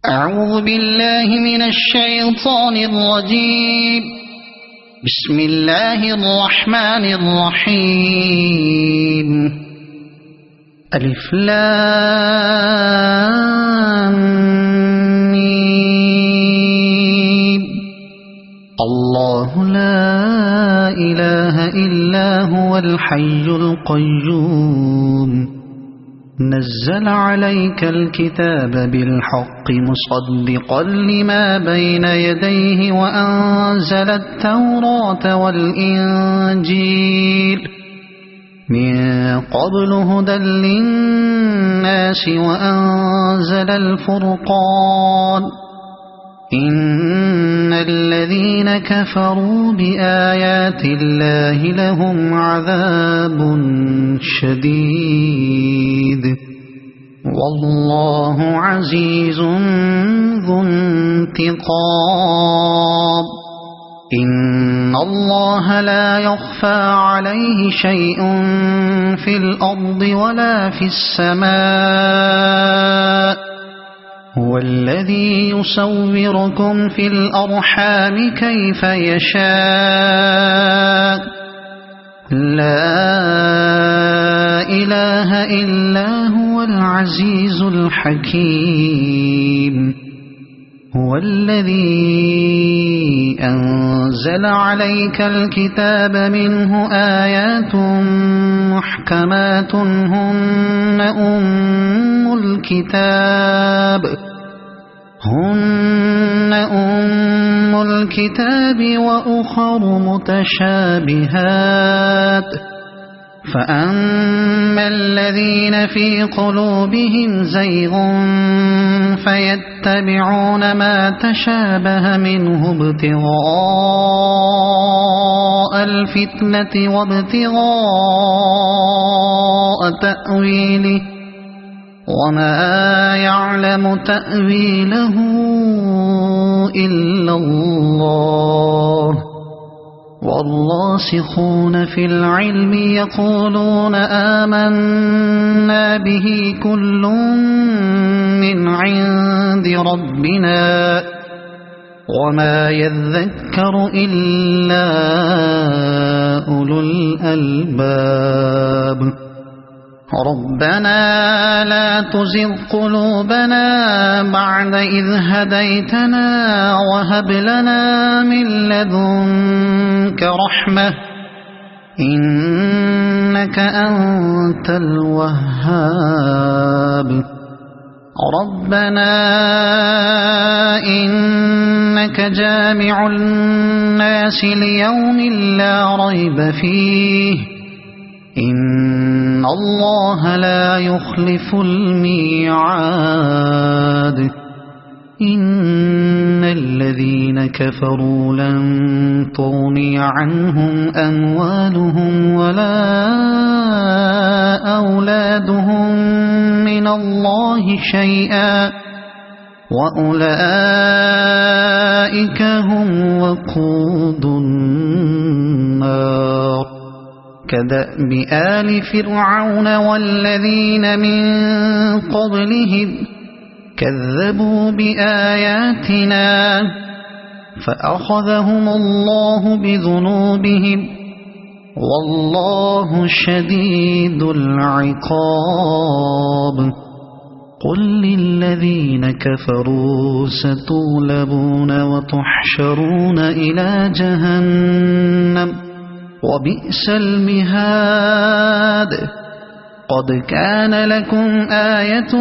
أعوذ بالله من الشيطان الرجيم. بسم الله الرحمن الرحيم. ألف لام ميم. الله لا إله إلا هو الحي القيوم. نزل عليك الكتاب بالحق مصدقا لما بين يديه وأنزل التوراة والإنجيل من قبل هدى للناس وأنزل الفرقان. إن الذين كفروا بآيات الله لهم عذاب شديد والله عزيز ذو انتقام. إن الله لا يخفى عليه شيء في الأرض ولا في السماء. هو الذي يصوركم في الأرحام كيف يشاء. لا إله إلا هو العزيز الحكيم. هو الذي أنزل عليك الكتاب منه آيات محكمات هن أم الكتاب وأخر متشابهات. فأما الذين في قلوبهم زيغ فيتبعون ما تشابه منه ابتغاء الفتنة وابتغاء تأويله وما يعلم تأويله إلا الله. والراسخون في العلم يقولون آمنا به كل من عند ربنا وما يذكر إلا أولو الألباب. ربنا لا تزغ قلوبنا بعد إذ هديتنا وهب لنا من لدنك رحمة إنك أنت الوهاب. ربنا إنك جامع الناس ليوم لا ريب فيه إن الله لا يخلف الميعاد. إن الذين كفروا لن تغني عنهم أموالهم ولا أولادهم من الله شيئا وأولئك هم وقود النار. كدأب آل فرعون والذين من قبلهم كذبوا بآياتنا فأخذهم الله بذنوبهم والله شديد العقاب. قل للذين كفروا ستغلبون وتحشرون إلى جهنم وبئس المهاد. قد كان لكم آية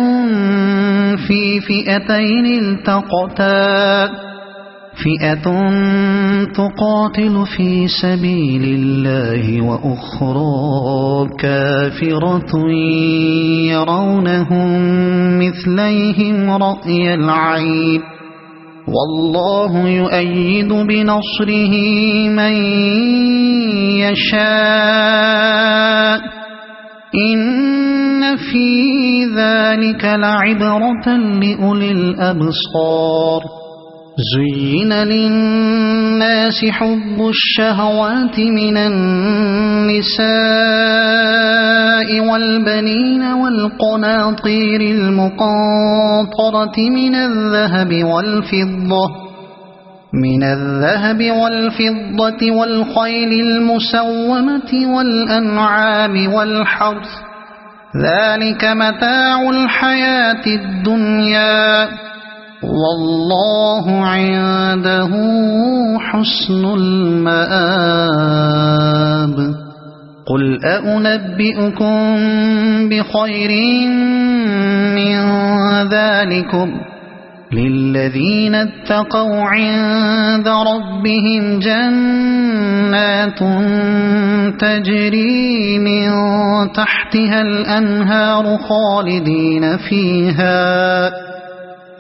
في فئتين التقتا فئة تقاتل في سبيل الله وأخرى كافرة يرونهم مثليهم رأي العين والله يؤيد بنصره من يشاء. إن في ذلك لعبرة لأولي الأبصار. زين للناس حب الشهوات من النساء والبنين والقناطير المقنطرة من الذهب والفضة والخيل المسومة والأنعام والحرث ذلك متاع الحياة الدنيا والله عنده حسن المآب قل أنبئكم بخير من ذلكم للذين اتقوا عند ربهم جنات تجري من تحتها الأنهار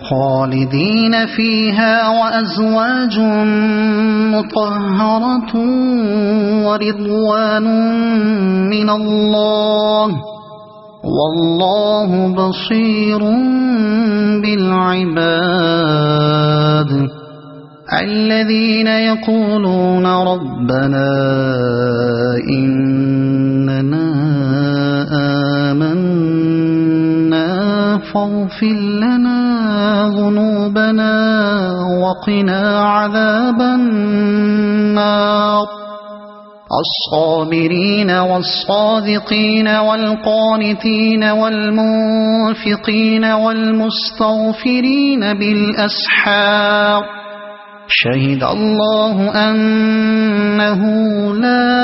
خالدين فيها وأزواج مطهرة ورضوان من الله والله بصير بالعباد الذين يقولون ربنا إننا آمنا فاغفر لنا ذنوبنا وقنا عذاب النار الصابرين والصادقين والقانتين والمنفقين والمستغفرين بالأسحار شهد الله أنه لا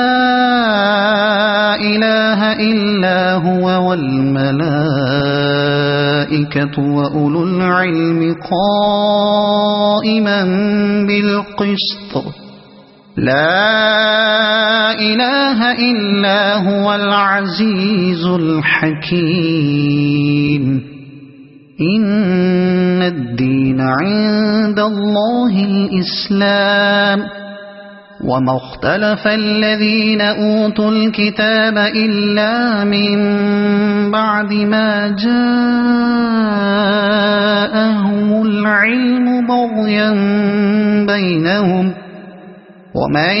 إله إلا هو والملائكة وأولو العلم قائما بالقسط لا إله إلا هو العزيز الحكيم إن الدين عند الله الإسلام وما اختلف الذين أوتوا الكتاب إلا من بعد ما جاءهم العلم بغيا بينهم ومن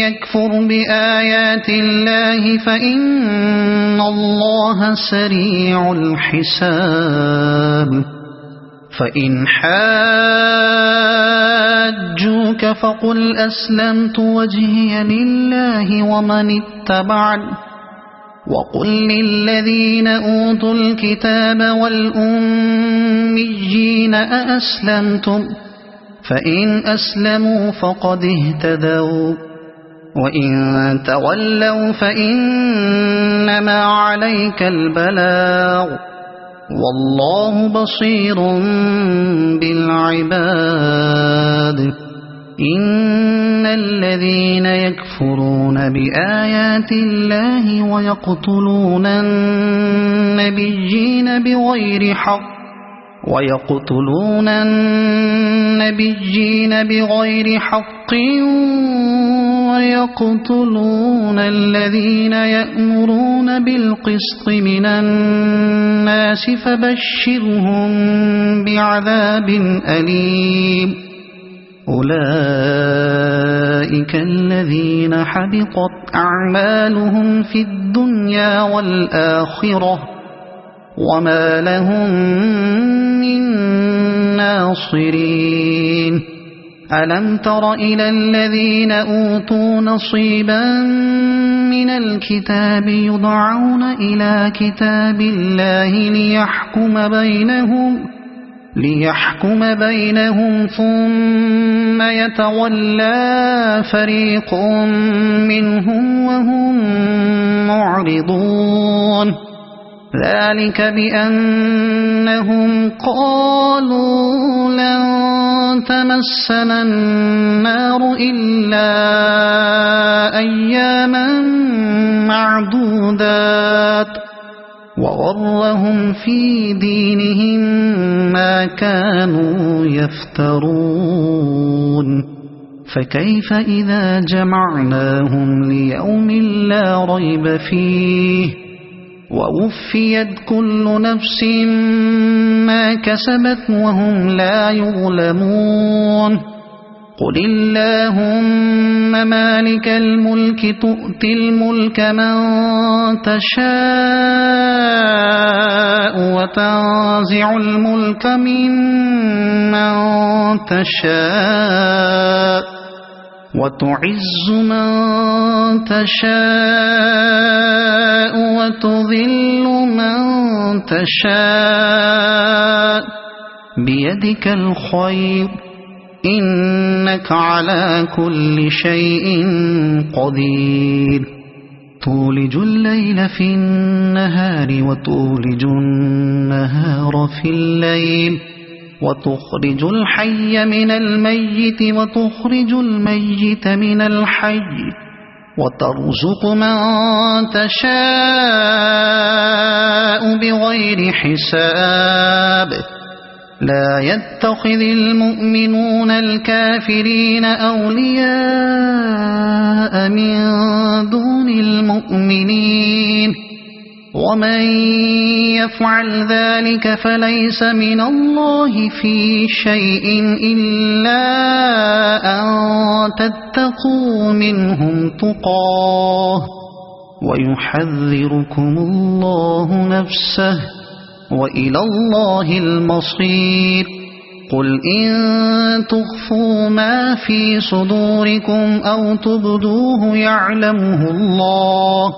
يكفر بآيات الله فإن الله سريع الحساب فإن حاجوك فقل أسلمت وجهي لله ومن اتبعني وقل للذين أوتوا الكتاب والأميين أأسلمتم فإن أسلموا فقد اهتدوا وإن تولوا فإنما عليك البلاغ والله بصير بالعباد إن الذين يكفرون بآيات الله ويقتلون النبيين بغير حق ويقتلون الذين يأمرون بالقسط من الناس فبشرهم بعذاب أليم أولئك الذين حبطت أعمالهم في الدنيا والآخرة وما لهم من ناصرين ألم تر إلى الذين أوتوا نصيبا من الكتاب يدعون إلى كتاب الله ليحكم بينهم ثم يتولى فريق منهم وهم معرضون ذلك بأنهم قالوا لن تمسنا النار إلا أياما معدودات وغرهم في دينهم ما كانوا يفترون فكيف إذا جمعناهم ليوم لا ريب فيه ووفيت كل نفس ما كسبت وهم لا يظلمون قل اللهم مالك الملك تؤتي الملك من تشاء وتنزع الملك ممن تشاء وتعز من تشاء وتذل من تشاء بيدك الخير إنك على كل شيء قدير تولج الليل في النهار وتولج النهار في الليل وتخرج الحي من الميت وتخرج الميت من الحي وترزق من تشاء بغير حساب لا يتخذ المؤمنون الكافرين أولياء من دون المؤمنين ومن يفعل ذلك فليس من الله في شيء إلا أن تتقوا منهم تقاه ويحذركم الله نفسه وإلى الله المصير قل إن تخفوا ما في صدوركم أو تبدوه يعلمه الله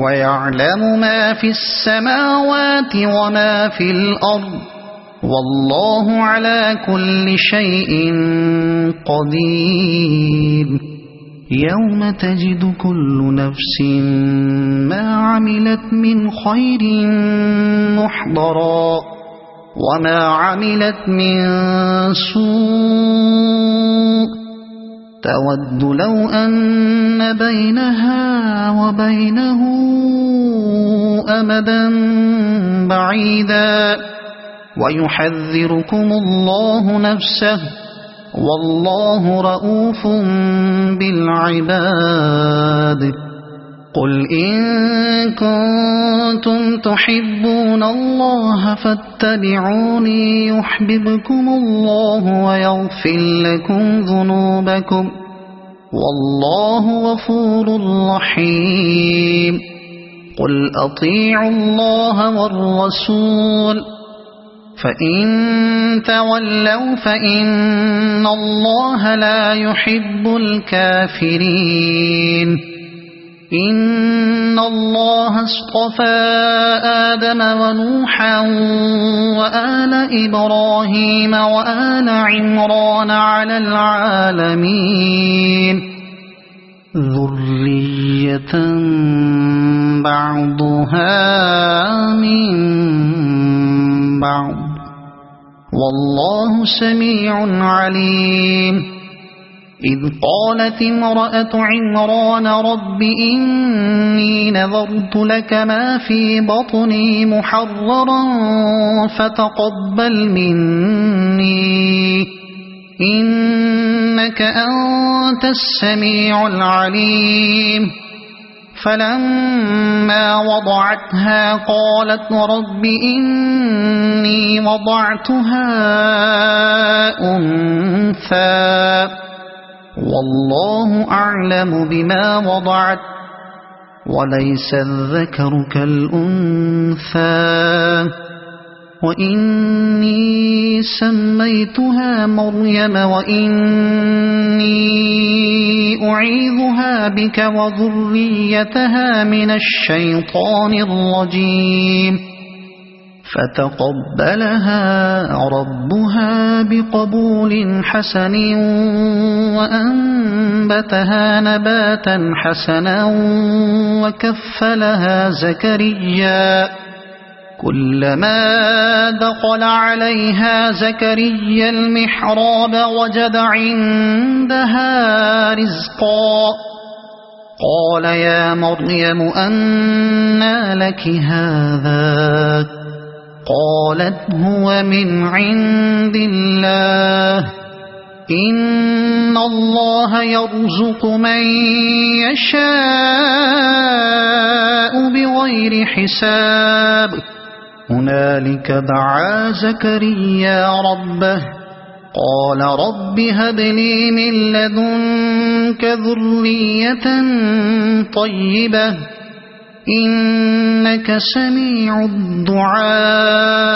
ويعلم ما في السماوات وما في الأرض والله على كل شيء قدير يوم تجد كل نفس ما عملت من خير محضرا وما عملت من سوء تود لو أن بينها وبينه أمدا بعيدا ويحذركم الله نفسه والله رؤوف بالعباد قل إن كنتم تحبون الله فاتبعوني يحببكم الله ويغفر لكم ذنوبكم والله غفور رحيم قل أطيعوا الله والرسول فإن تولوا فإن الله لا يحب الكافرين إن الله اصطفى آدم ونوحا وآل إبراهيم وآل عمران على العالمين ذرية بعضها من بعض والله سميع عليم إذ قالت امرأة عمران رب إني نذرت لك ما في بطني محررا فتقبل مني إنك أنت السميع العليم فلما وضعتها قالت رب إني وضعتها أنثى والله أعلم بما وضعت وليس الذكر كالأنثى وإني سميتها مريم وإني أعيذها بك وذريتها من الشيطان الرجيم فتقبلها ربها بقبول حسن وأنبتها نباتا حسنا وكفلها زكريا كلما دخل عليها زكريا المحراب وجد عندها رزقا قال يا مريم أنى لك هذا قالت هو من عند الله إن الله يرزق من يشاء بغير حساب هنالك دعا زكريا ربه قال رب هب لي من لدنك ذرية طيبة إنك سميع الدعاء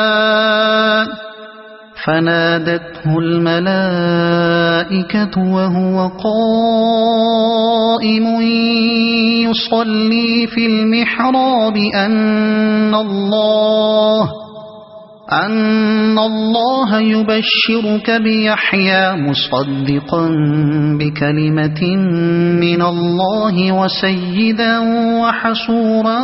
فنادته الملائكة وهو قائم يصلي في المحراب أن الله يبشرك بيحيى مصدقا بكلمة من الله وسيدا وحسورا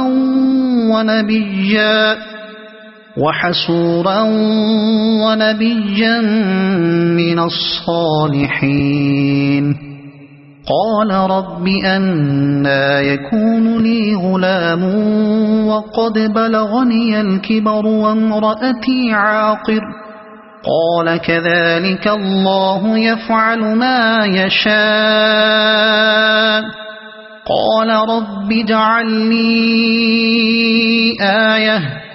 ونبيا من الصالحين قال رب أنى يكون لي غلام وقد بلغني الكبر وامرأتي عاقر قال كذلك الله يفعل ما يشاء قال رب اجعل لي آية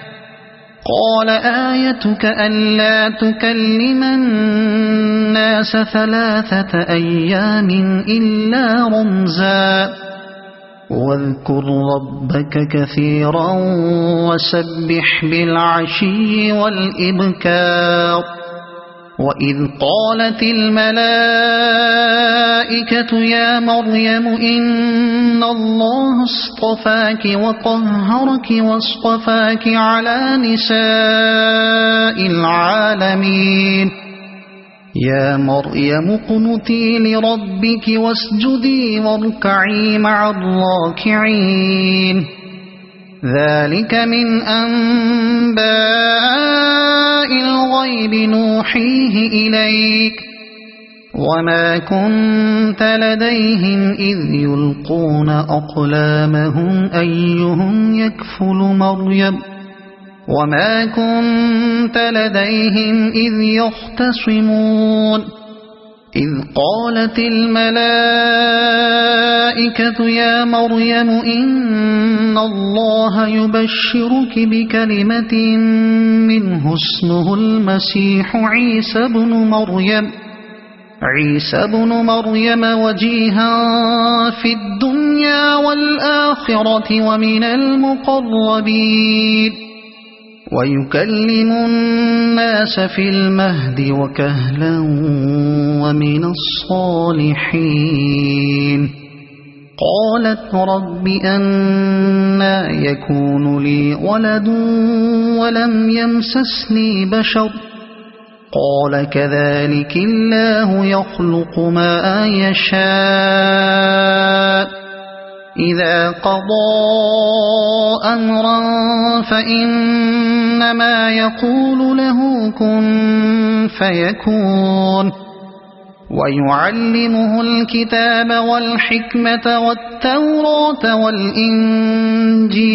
قال آيتك ألا تكلم الناس 3 أيام إلا رمزا واذكر ربك كثيرا وسبح بالعشي والإبكار وإذ قالت الملائكة يا مريم إن الله اصطفاك وطهرك واصطفاك على نساء العالمين يا مريم اقنتي لربك واسجدي واركعي مع الراكعين ذلك من أنباء الغيب نوحيه إليك وما كنت لديهم إذ يلقون أقلامهم أيهم يكفل مريم وما كنت لديهم إذ يختصمون إذ قالت الملائكة يا مريم إن الله يبشرك بكلمة منه اسمه المسيح عيسى بن مريم وجيها في الدنيا والآخرة ومن المقربين ويكلم الناس في المهد وكهلا ومن الصالحين قالت رب أنى يكون لي ولد ولم يمسسني بشر قال كذلك الله يخلق ما يشاء إذا قضى أمرا فإنما يقول له كن فيكون ويعلمه الكتاب والحكمة والتوراة والإنجيل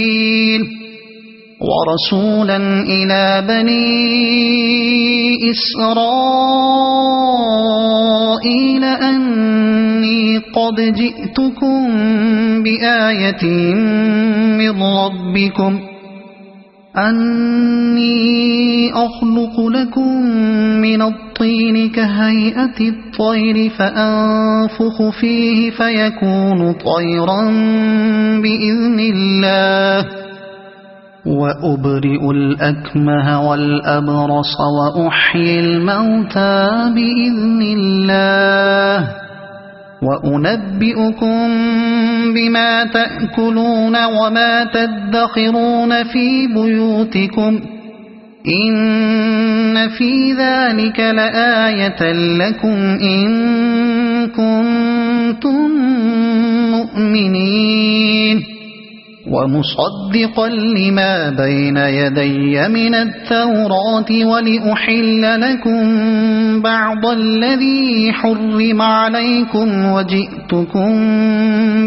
ورسولا إلى بني إسرائيل أني قد جئتكم بآية من ربكم أني أخلق لكم من الطين كهيئة الطير فأنفخ فيه فيكون طيرا بإذن الله وأبرئ الأكمه والأبرص وأحيي الموتى بإذن الله وأنبئكم بما تأكلون وما تدخرون في بيوتكم إن في ذلك لآية لكم إن كنتم مؤمنين ومصدقا لما بين يدي من التوراة ولأحل لكم بعض الذي حرم عليكم وجئتكم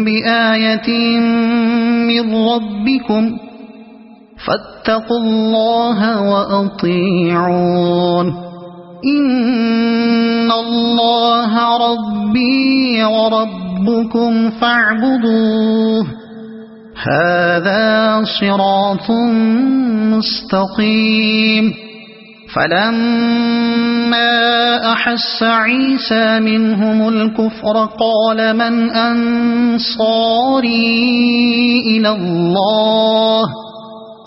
بآية من ربكم فاتقوا الله وأطيعون إن الله الله ربي وربكم فاعبدوه هذا صراط مستقيم فلما أحس عيسى منهم الكفر قال من أنصاري إلى الله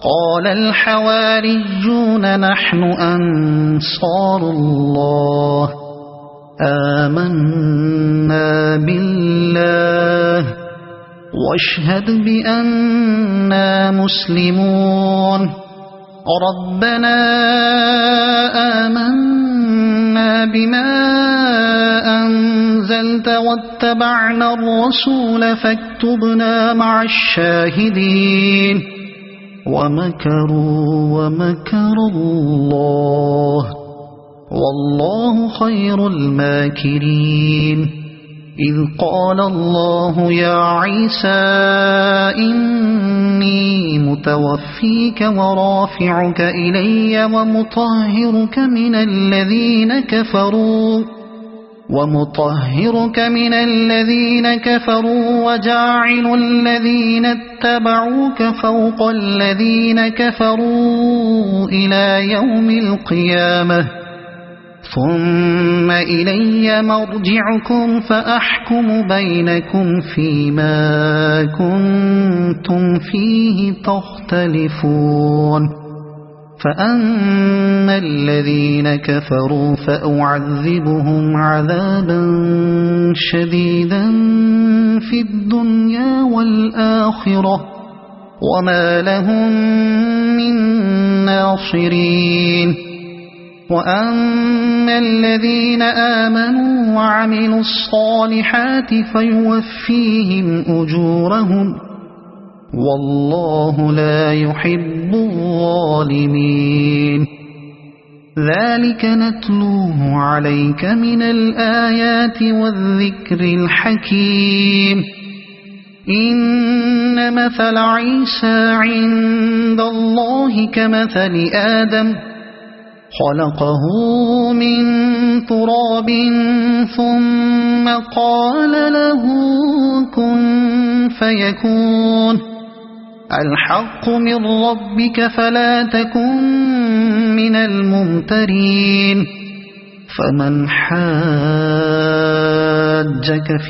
قال الحواريون نحن أنصار الله آمنا بالله واشهد بأننا مسلمون ربنا آمنا بما أنزلت واتبعنا الرسول فاكتبنا مع الشاهدين ومكروا ومكر الله والله خير الماكرين إذ قال الله يا عيسى إني متوفيك ورافعك إلي ومطهرك من الذين كفروا وجاعل الذين اتبعوك فوق الذين كفروا إلى يوم القيامة ثم إلي مرجعكم فأحكم بينكم فيما كنتم فيه تختلفون فأما الذين كفروا فأعذبهم عذابا شديدا في الدنيا والآخرة وما لهم من ناصرين وأما الذين آمنوا وعملوا الصالحات فيوفيهم أجورهم والله لا يحب الظالمين ذلك نتلوه عليك من الآيات والذكر الحكيم إن مثل عيسى عند الله كمثل آدم خلقه من تراب ثم قال له كن فيكون الحق من ربك فلا تكن من الممترين فمن حاجك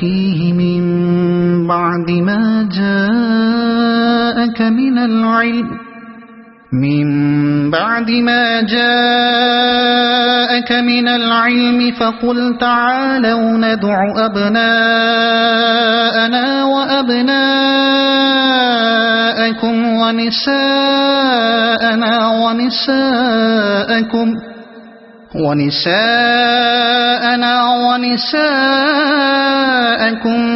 فيه من بعد ما جاءك من العلم فقل تعالوا ندع أبناءنا وأبناءكم ونساءنا ونساءكم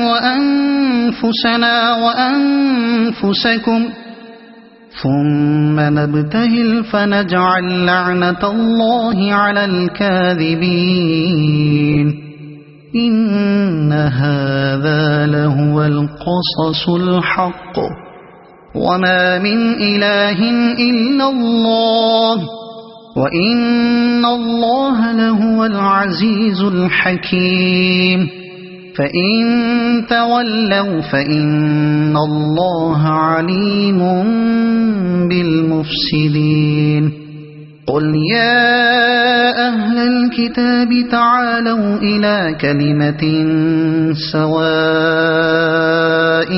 وأنفسنا وأنفسكم ثم نبتهل فنجعل لعنة الله على الكاذبين إن هذا لهو القصص الحق وما من إله إلا الله وإن الله لهو العزيز الحكيم فإن تولوا فإن الله عليم بالمفسدين قل يا أهل الكتاب تعالوا إلى كلمة سواء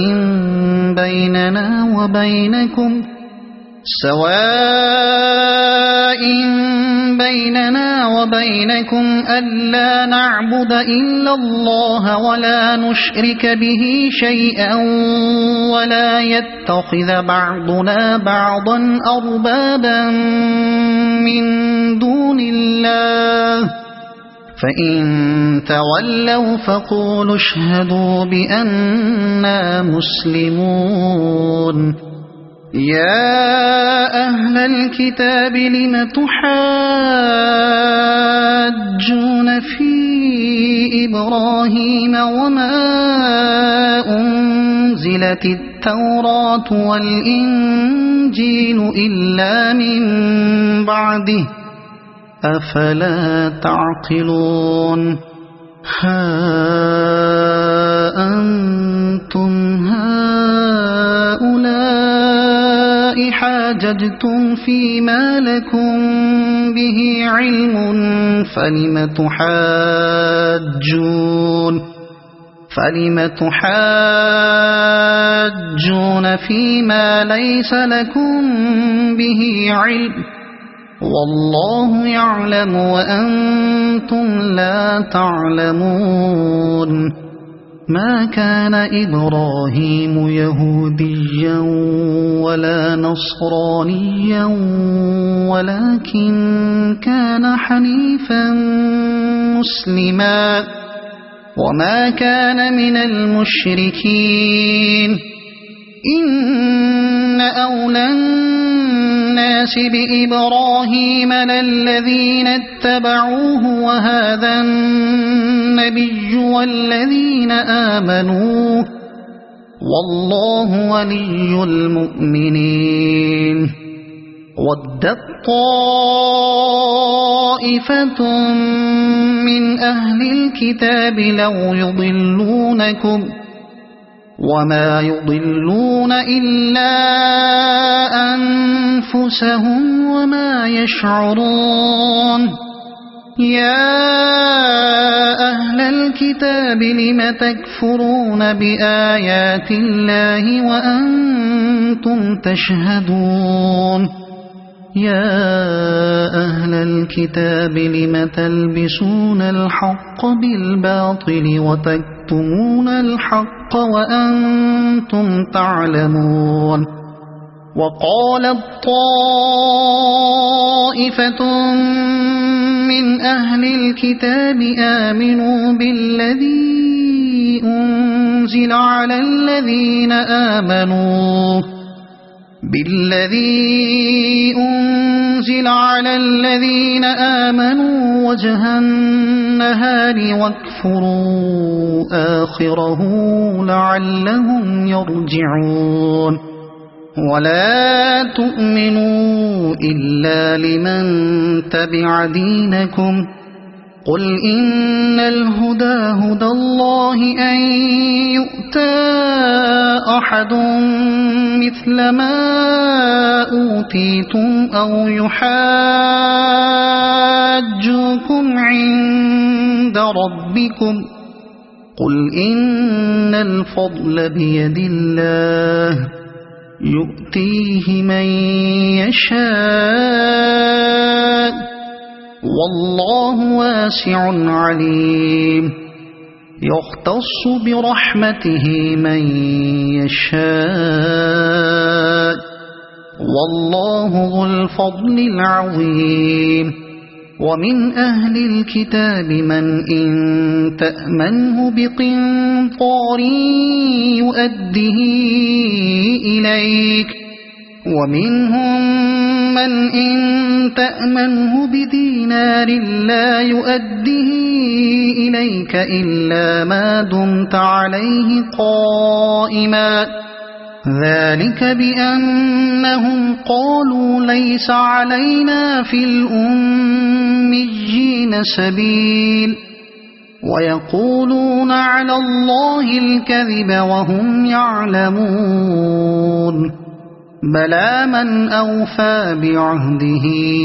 بيننا وبينكم ألا نعبد إلا الله ولا نشرك به شيئا ولا يتخذ بعضنا بعضا أربابا من دون الله فإن تولوا فقولوا اشهدوا بأننا مسلمون يا أهل الكتاب لم تحاجون في إبراهيم وما أنزلت التوراة والإنجيل إلا من بعده أفلا تعقلون ها أنتم هؤلاء حاججتم فيما لكم به علم فلم تحاجون فيما ليس لكم به علم والله يعلم وأنتم لا تعلمون ما كان إبراهيم يهوديا ولا نصرانيا ولكن كان حنيفا مسلما وما كان من المشركين إن أولى الناس بإبراهيم للذين اتبعوه وهذا النبي والذين آمنوا والله ولي المؤمنين ودت طائفة من أهل الكتاب لو يضلونكم وما يضلون إلا أنفسهم وما يشعرون يا أهل الكتاب لم تكفرون بآيات الله وأنتم تشهدون يا أهل الكتاب لم تلبسون الحق بالباطل وتكتمون الحق وأنتم تعلمون وقالت طائفة من أهل الكتاب آمنوا بالذي أنزل على الذين آمنوا وجه النهار واكفروا آخره لعلهم يرجعون ولا تؤمنوا إلا لمن تبع دينكم قل إن الهدى هدى الله أن يؤتى أحد مثل ما أوتيتم أو يحاجوكم عند ربكم قل إن الفضل بيد الله يؤتيه من يشاء والله واسع عليم يختص برحمته من يشاء والله ذو الفضل العظيم ومن أهل الكتاب من إن تأمنه بقنطار يؤده إليك ومنهم من إن تأمنه بدينار لا يؤده إليك إلا ما دمت عليه قائما ذلك بأنهم قالوا ليس علينا في الأميين سبيل ويقولون على الله الكذب وهم يعلمون بلى من أوفى بعهده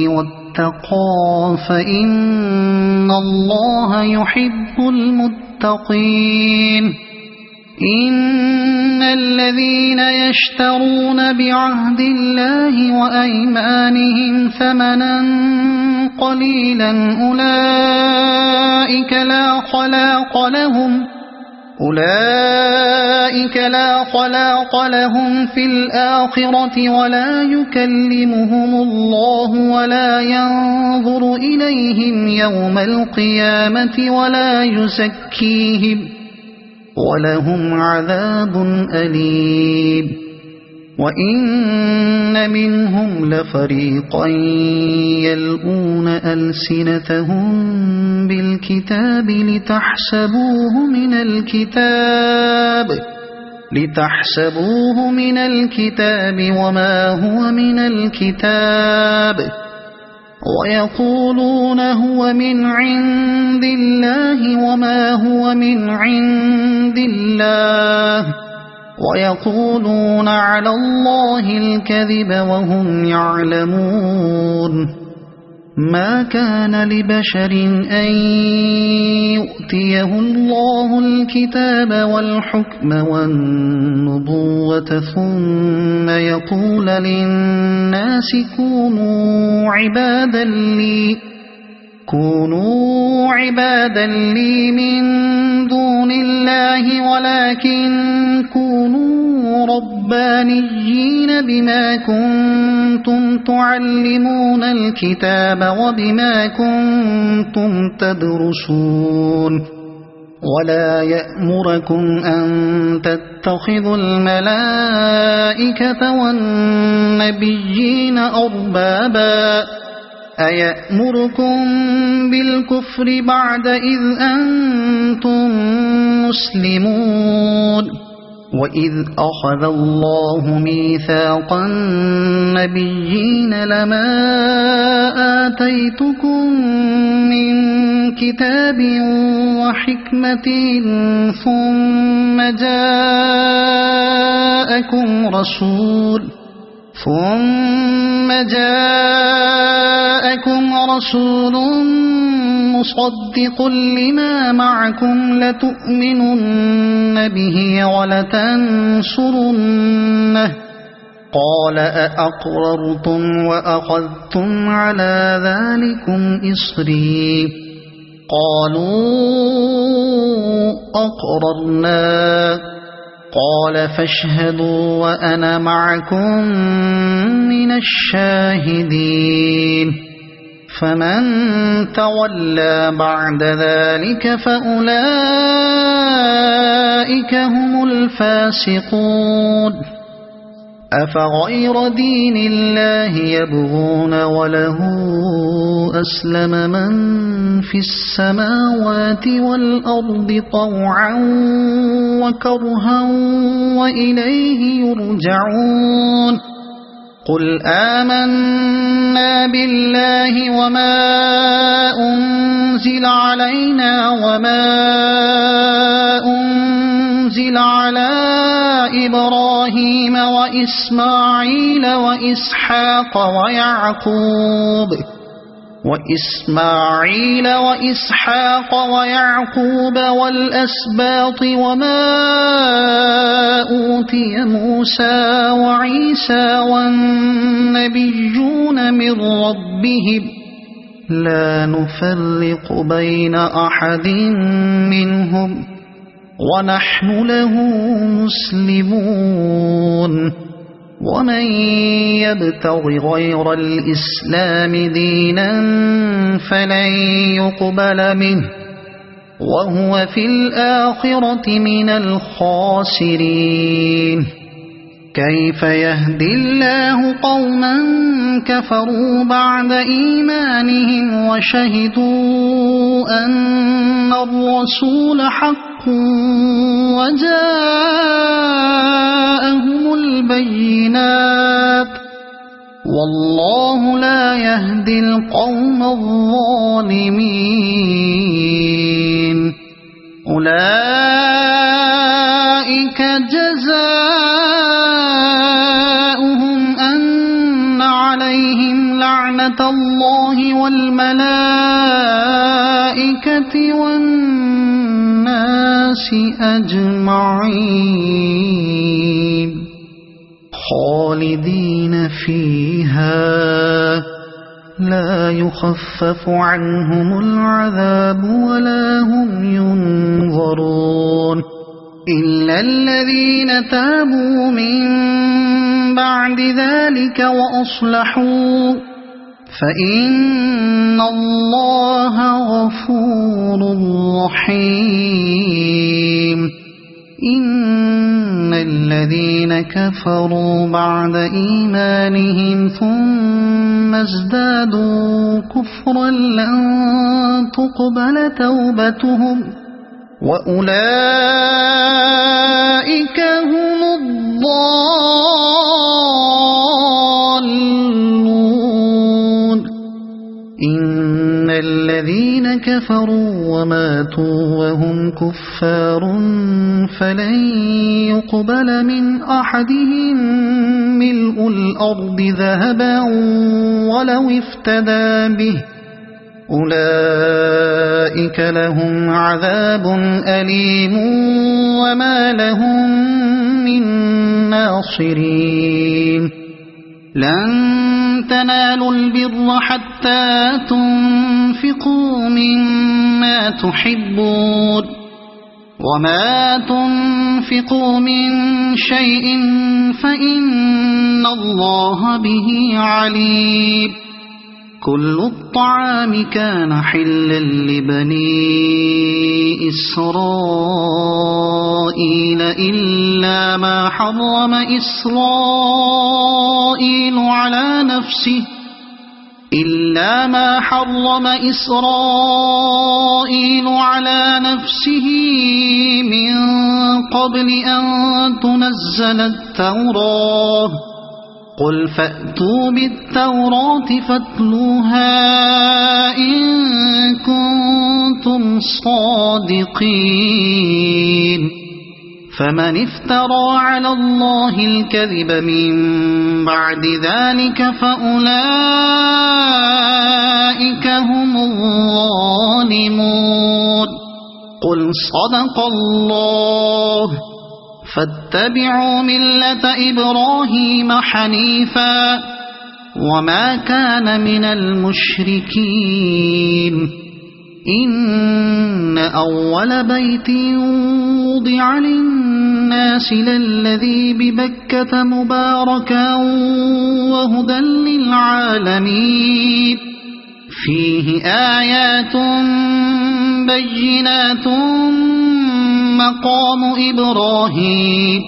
واتقى فإن الله يحب المتقين إن الذين يشترون بعهد الله وأيمانهم ثمنا قليلا أولئك لا خلاق لهم في الآخرة ولا يكلمهم الله ولا ينظر إليهم يوم القيامة ولا يزكيهم ولهم عذاب أليم وإن منهم لفريقا يلؤون ألسنتهم بالكتاب لتحسبوه من الكتاب وما هو من الكتاب ويقولون هو من عند الله وما هو من عند الله ويقولون على الله الكذب وهم يعلمون ما كان لبشر أن يؤتيه الله الكتاب والحكم والنبوة ثم يقول للناس كونوا عبادا لي من دون الله ولكن كونوا ربانيين بما كنتم تعلمون الكتاب وبما كنتم تدرسون ولا يأمركم أن تتخذوا الملائكة والنبيين أربابا أيأمركم بالكفر بعد إذ أنتم مسلمون وإذ أخذ الله ميثاق النبيين لما آتيتكم من كتاب وحكمة ثم جاءكم رسول مصدق لما معكم لتؤمنن به ولتنصرنه قال أأقررتم وأخذتم على ذلكم إصري قالوا أقررنا قال فاشهدوا وأنا معكم من الشاهدين فمن تولى بعد ذلك فأولئك هم الفاسقون أفغير دين الله يبغون وله أسلم من في السماوات والأرض طوعا وكرها وإليه يرجعون قل آمنا بالله وما أنزل علينا وما أنزل على إبراهيم وإسماعيل وإسحاق ويعقوب والأسباط وما أوتي موسى وعيسى والنبيون من ربهم لا نفرق بين أحد منهم ونحن له مسلمون ومن يبتغ غير الإسلام دينا فلن يقبل منه وهو في الآخرة من الخاسرين كيف يهدي الله قوما كفروا بعد إيمانهم وشهدوا أن الرسول حق وجاءهم البينات والله لا يهدي القوم الظالمين أولئك جزاؤهم أن عليهم لعنة الله والملائكة والناس أجمعين خالدين فيها لا يخفف عنهم العذاب ولا هم ينظرون إلا الذين تابوا من بعد ذلك وأصلحوا فإن الله غفور رحيم إن الذين كفروا بعد إيمانهم ثم ازدادوا كفرا لن تقبل توبتهم وأولئك هم الضالون كفروا وماتوا وهم كفار فلن يقبل من أحدهم ملء الأرض ذهبا ولو افتدى به أولئك لهم عذاب أليم وما لهم من ناصرين لن تنالوا البر حتى تنفقوا مما تحبون وما تنفقوا من شيء فإن الله به عليم كل الطعام كان حلا لبني إسرائيل إلا ما حرم إسرائيل على نفسه من قبل أن تنزل التوراة قل فأتوا بالتوراة فاتلوها إن كنتم صادقين فمن افترى على الله الكذب من بعد ذلك فأولئك هم الظالمون قل صدق الله فاتبعوا ملة إبراهيم حنيفا وما كان من المشركين إن أول بيت وضع للناس للذي ببكة مباركا وهدى للعالمين فيه آيات بينات مقام إبراهيم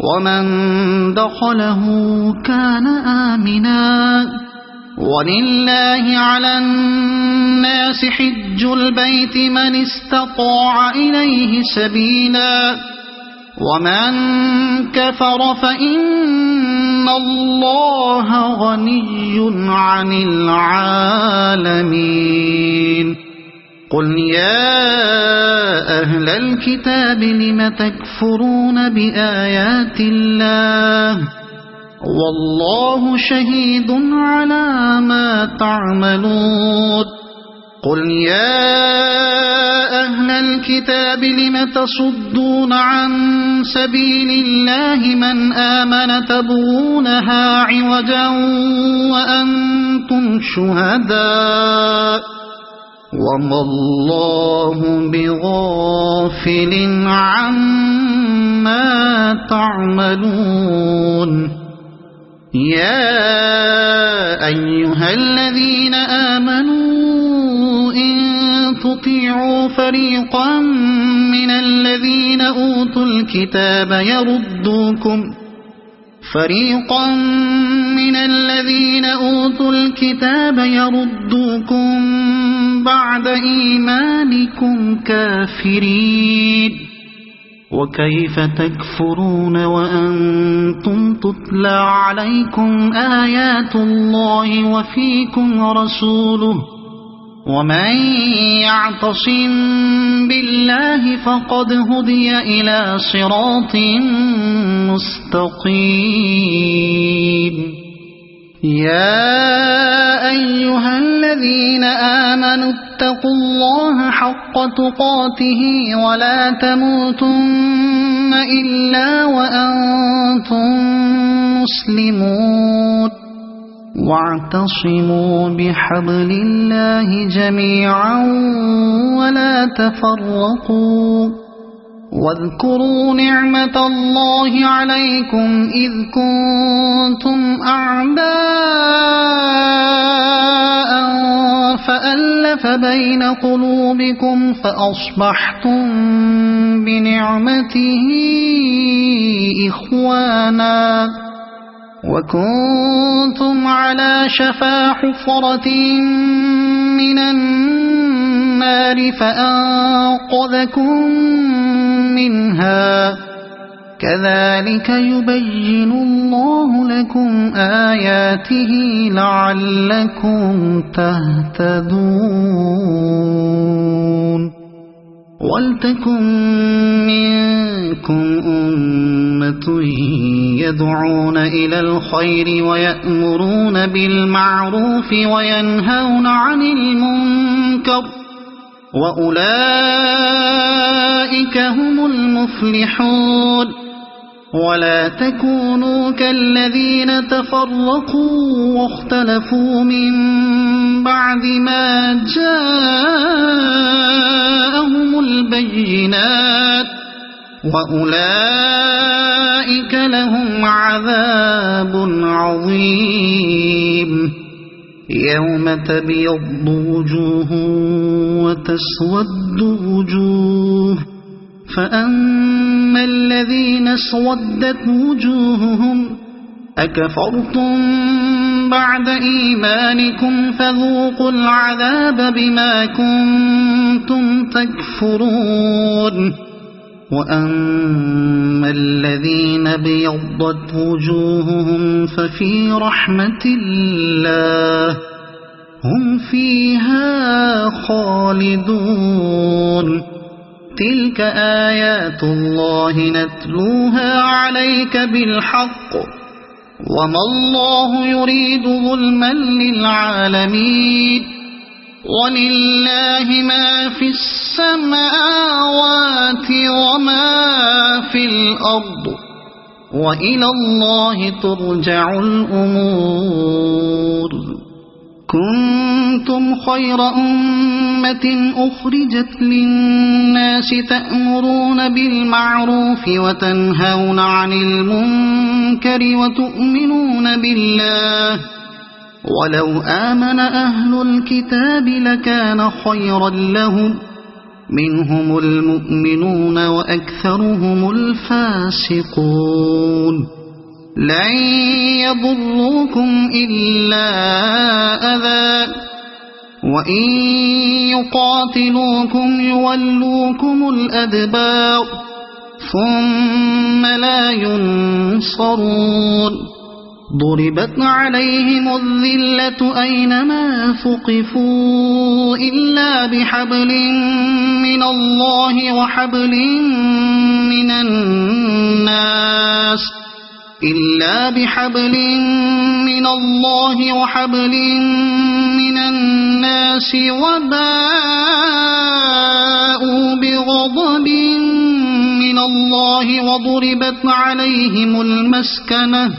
ومن دخله كان آمنا ولله على الناس حج البيت من استطاع إليه سبيلا ومن كفر فإن الله غني عن العالمين قل يا أهل الكتاب لم تكفرون بآيات الله والله شهيد على ما تعملون قل يا أهل الكتاب لم تصدون عن سبيل الله من آمن تبغونها عوجا وأنتم شهداء وما الله بغافل عما تعملون يا أيها الذين آمنوا إن تطيعوا فريقا من الذين أوتوا الكتاب يردوكم بعد إيمانكم كافرين وكيف تكفرون وأنتم تتلى عليكم آيات الله وفيكم رسوله ومن يعتصم بالله فقد هدي إلى صراط مستقيم يا أيها الذين آمنوا اتقوا الله حق تقاته ولا تموتن إلا وأنتم مسلمون واعتصموا بحبل الله جميعا ولا تفرقوا واذكروا نعمة الله عليكم إذ كنتم أعداء فألف بين قلوبكم فأصبحتم بنعمته إخوانا وكنتم على شفا حفرة من النار فأنقذكم منها كذلك يبين الله لكم آياته لعلكم تهتدون ولتكن منكم أمة يدعون إلى الخير ويأمرون بالمعروف وينهون عن المنكر وأولئك هم المفلحون ولا تكونوا كالذين تفرقوا واختلفوا من بعد ما جاءهم البينات وأولئك لهم عذاب عظيم يوم تبيض وجوه وتسود وجوه فأما الذين اسودت وجوههم أكفرتم بعد إيمانكم فذوقوا العذاب بما كنتم تكفرون وأما الذين ابيضت وجوههم ففي رحمة الله هم فيها خالدون تلك آيات الله نتلوها عليك بالحق وما الله يريد ظلما للعالمين ولله ما في السماوات وما في الأرض وإلى الله ترجع الأمور كنتم خير أمة أخرجت للناس تأمرون بالمعروف وتنهون عن المنكر وتؤمنون بالله ولو آمن أهل الكتاب لكان خيرا لهم منهم المؤمنون وأكثرهم الفاسقون لن يضروكم إلا أذى وإن يقاتلوكم يولوكم الأدبار ثم لا ينصرون ضربت عليهم الذلة أينما ثقفوا إلا بحبل من الله وحبل من الناس وباءوا بغضب من الله وضربت عليهم المسكنة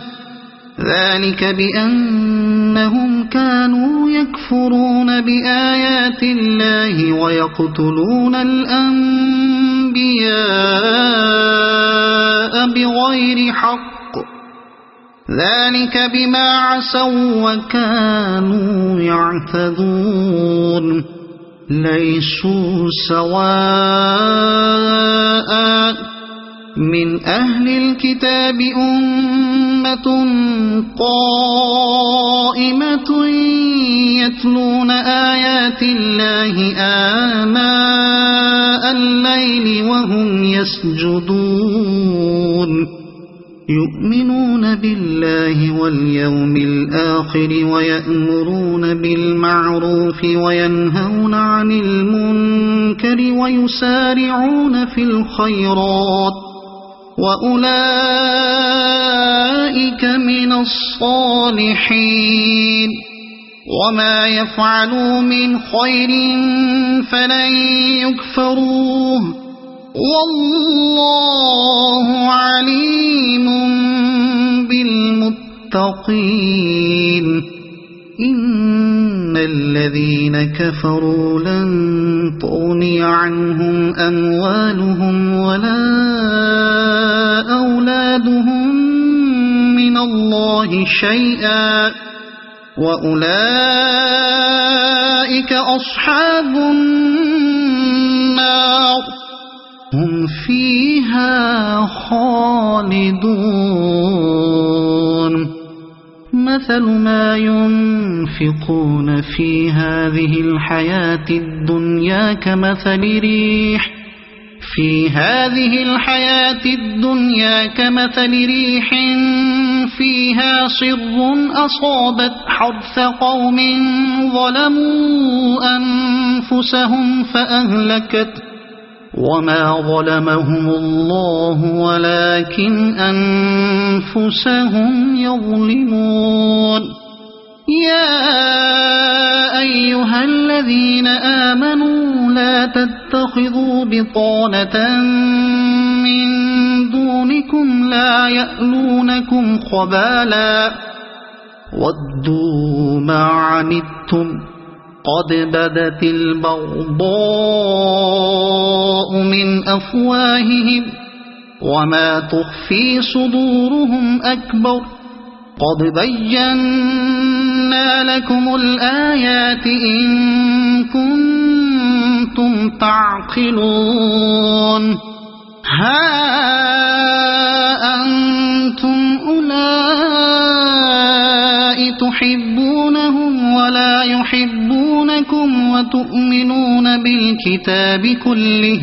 ذلك بأنهم كانوا يكفرون بآيات الله ويقتلون الأنبياء بغير حق ذلك بما عصوا وكانوا يعتدون ليسوا سواء من أهل الكتاب أمة قائمة يتلون آيات الله آناء الليل وهم يسجدون يؤمنون بالله واليوم الآخر ويأمرون بالمعروف وينهون عن المنكر ويسارعون في الخيرات وأولئك من الصالحين وما يفعلوا من خير فلن يكفروه والله عليم بالمتقين إن الذين كفروا لن تغني عنهم أموالهم ولا أولادهم من الله شيئا وأولئك أصحاب النار هم فيها خالدون مثل ما ينفقون في هذه الحياة الدنيا كمثل ريح في هذه الحياة الدنيا كمثل ريح فيها صر أصابت حرث قوم ظلموا أنفسهم فأهلكت وما ظلمهم الله ولكن أنفسهم يظلمون يا أيها الذين آمنوا لا تتخذوا بطانة من دونكم لا يألونكم خبالا ودوا ما عنتم قد بدت البغضاء من أفواههم وما تخفي صدورهم أكبر قد بينا لكم الآيات إن كنتم تعقلون ها أنتم أولئك تحبونهم ولا يحبونكم وتؤمنون بالكتاب كله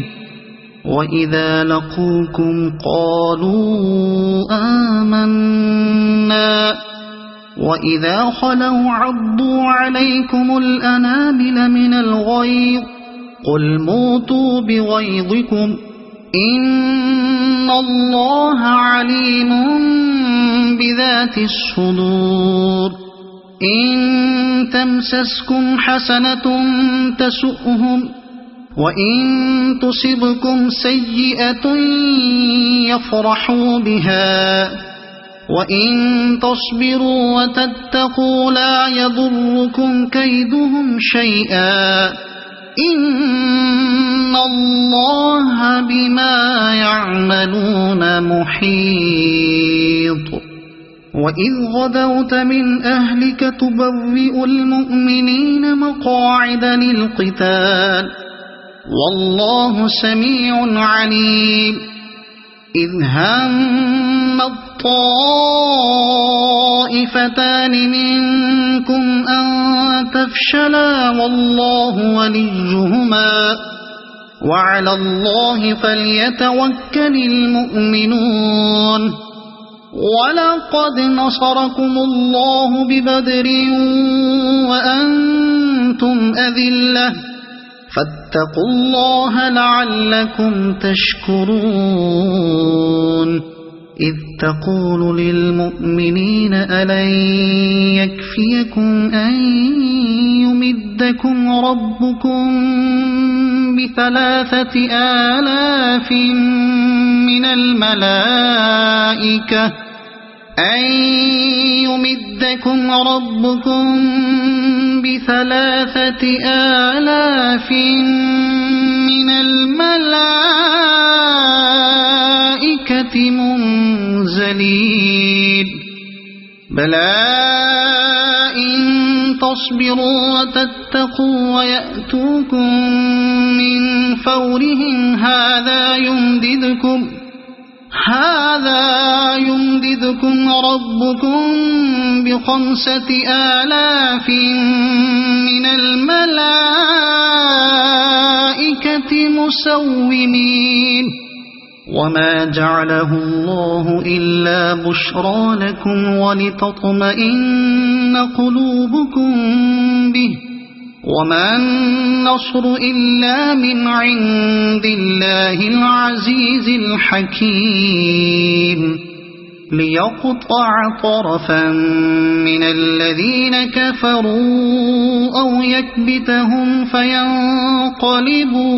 وإذا لقوكم قالوا آمنا وإذا خلوا عضوا عليكم الأنامل من الغيظ قل موتوا بغيظكم إن الله عليم بذات الصدور إن تمسسكم حسنة تسؤهم وإن تصبكم سيئة يفرحوا بها وإن تصبروا وتتقوا لا يضركم كيدهم شيئا إن الله بما يعملون محيط وإذ غدوت من أهلك تبوئ المؤمنين مقاعد للقتال والله سميع عليم إذ هم الطائفتان منكم أن تفشلا والله وليهما وعلى الله فليتوكل المؤمنون ولقد نصركم الله ببدر وأنتم أذلة فاتقوا الله لعلكم تشكرون إذ تقول للمؤمنين ألن يكفيكم أن يمدكم ربكم ب3,000 من الملائكة أن يمدكم ربكم ب3,000 من الملائكة منزلين بلى إن تصبروا وتتقوا ويأتوكم من فورهم هذا يمددكم ربكم ب5,000 من الملائكة مسومين وما جعله الله إلا بشرى لكم ولتطمئن قلوبكم به وما النصر إلا من عند الله العزيز الحكيم ليقطع طرفا من الذين كفروا أو يكبتهم فينقلبوا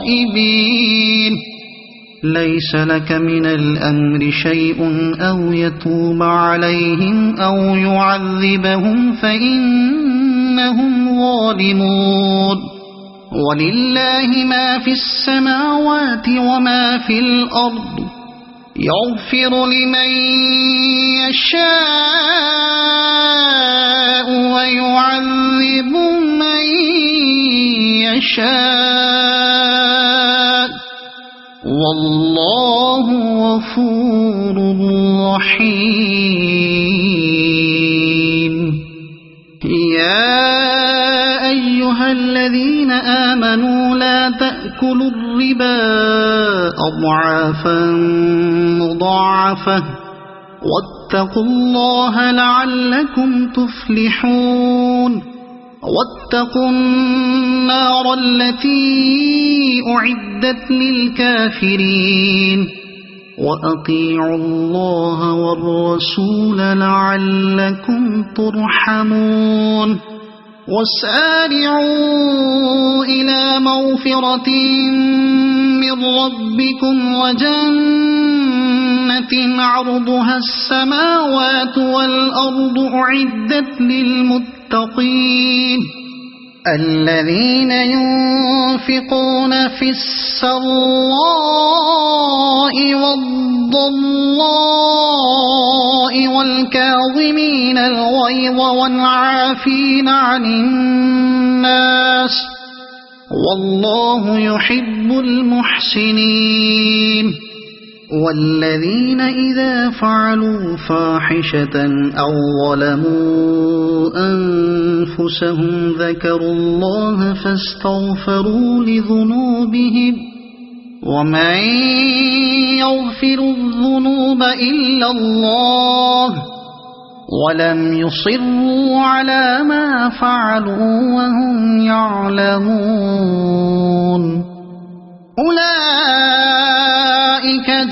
خائبين ليس لك من الأمر شيء أو يتوب عليهم أو يعذبهم فإنهم ظالمون ولله ما في السماوات وما في الأرض يغفر لمن يشاء ويعذب من يشاء والله غفور رحيم يا أيها الذين آمنوا لا تأكلوا الربا أضعافا مضاعفة واتقوا الله لعلكم تفلحون واتقوا النار التي أعدت للكافرين وأطيعوا الله والرسول لعلكم ترحمون وسارعوا إلى مغفرة من ربكم وجنة عرضها السماوات والأرض أعدت للمتقين الذين ينفقون في السراء والضراء والكاظمين الغيظ والعافين عن الناس والله يحب المحسنين والذين إذا فعلوا فاحشة أو ظلموا أنفسهم ذكروا الله فاستغفروا لذنوبهم ومن يغفر الذنوب إلا الله ولم يصروا على ما فعلوا وهم يعلمون أولئك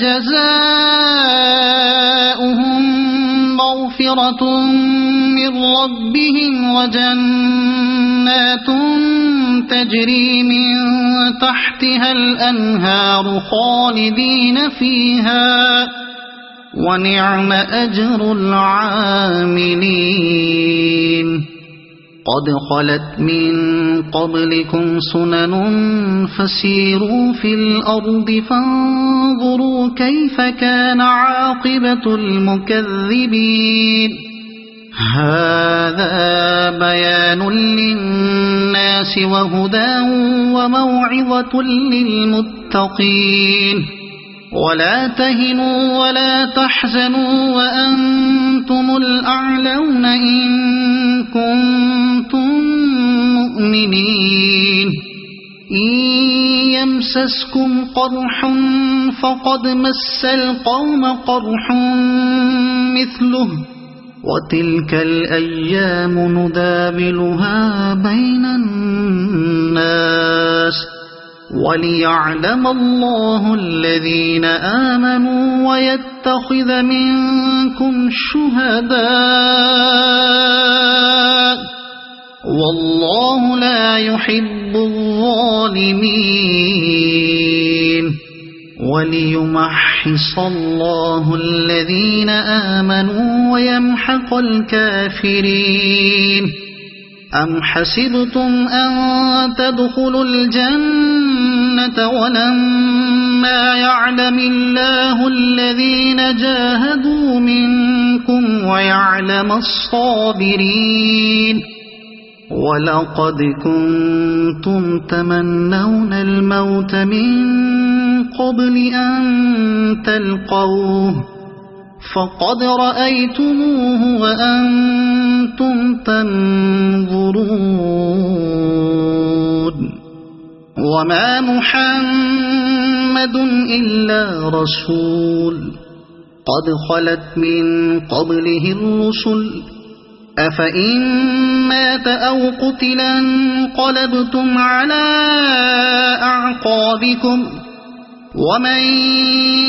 جزاؤهم مغفرة من ربهم وجنات تجري من تحتها الأنهار خالدين فيها ونعم أجر العاملين قد خلت من قبلكم سنن فسيروا في الأرض فانظروا كيف كان عاقبة المكذبين هذا بيان للناس وهدى وموعظة للمتقين ولا تهنوا ولا تحزنوا وأنتم الأعلون إن كنتم مؤمنين إن يمسسكم قرح فقد مس القوم قرح مثله وتلك الأيام نداولها بين الناس وليعلم الله الذين آمنوا ويتخذ منكم شهداء والله لا يحب الظالمين وليمحص الله الذين آمنوا ويمحق الكافرين أم حسبتم أن تدخلوا الجنة ولما يعلم الله الذين جاهدوا منكم ويعلم الصابرين ولقد كنتم تمنون الموت من قبل أن تلقوه فقد رأيتموه وأنتم تنظرون وما محمد إلا رسول قد خلت من قبله الرسل أفإن مات أو قتل انقلبتم على أعقابكم ومن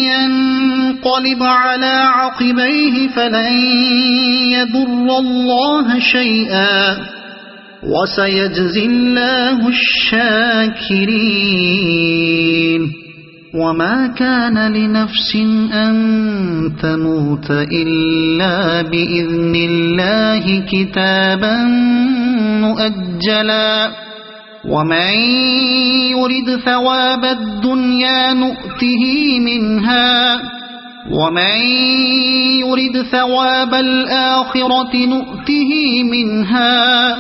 ينقلب على عقبيه فلن يضر الله شيئا وسيجزي الله الشاكرين وما كان لنفس أن تموت إلا بإذن الله كتابا مؤجلا ومن يرد ثواب الدنيا نؤته منها ومن يرد ثواب الآخرة نؤته منها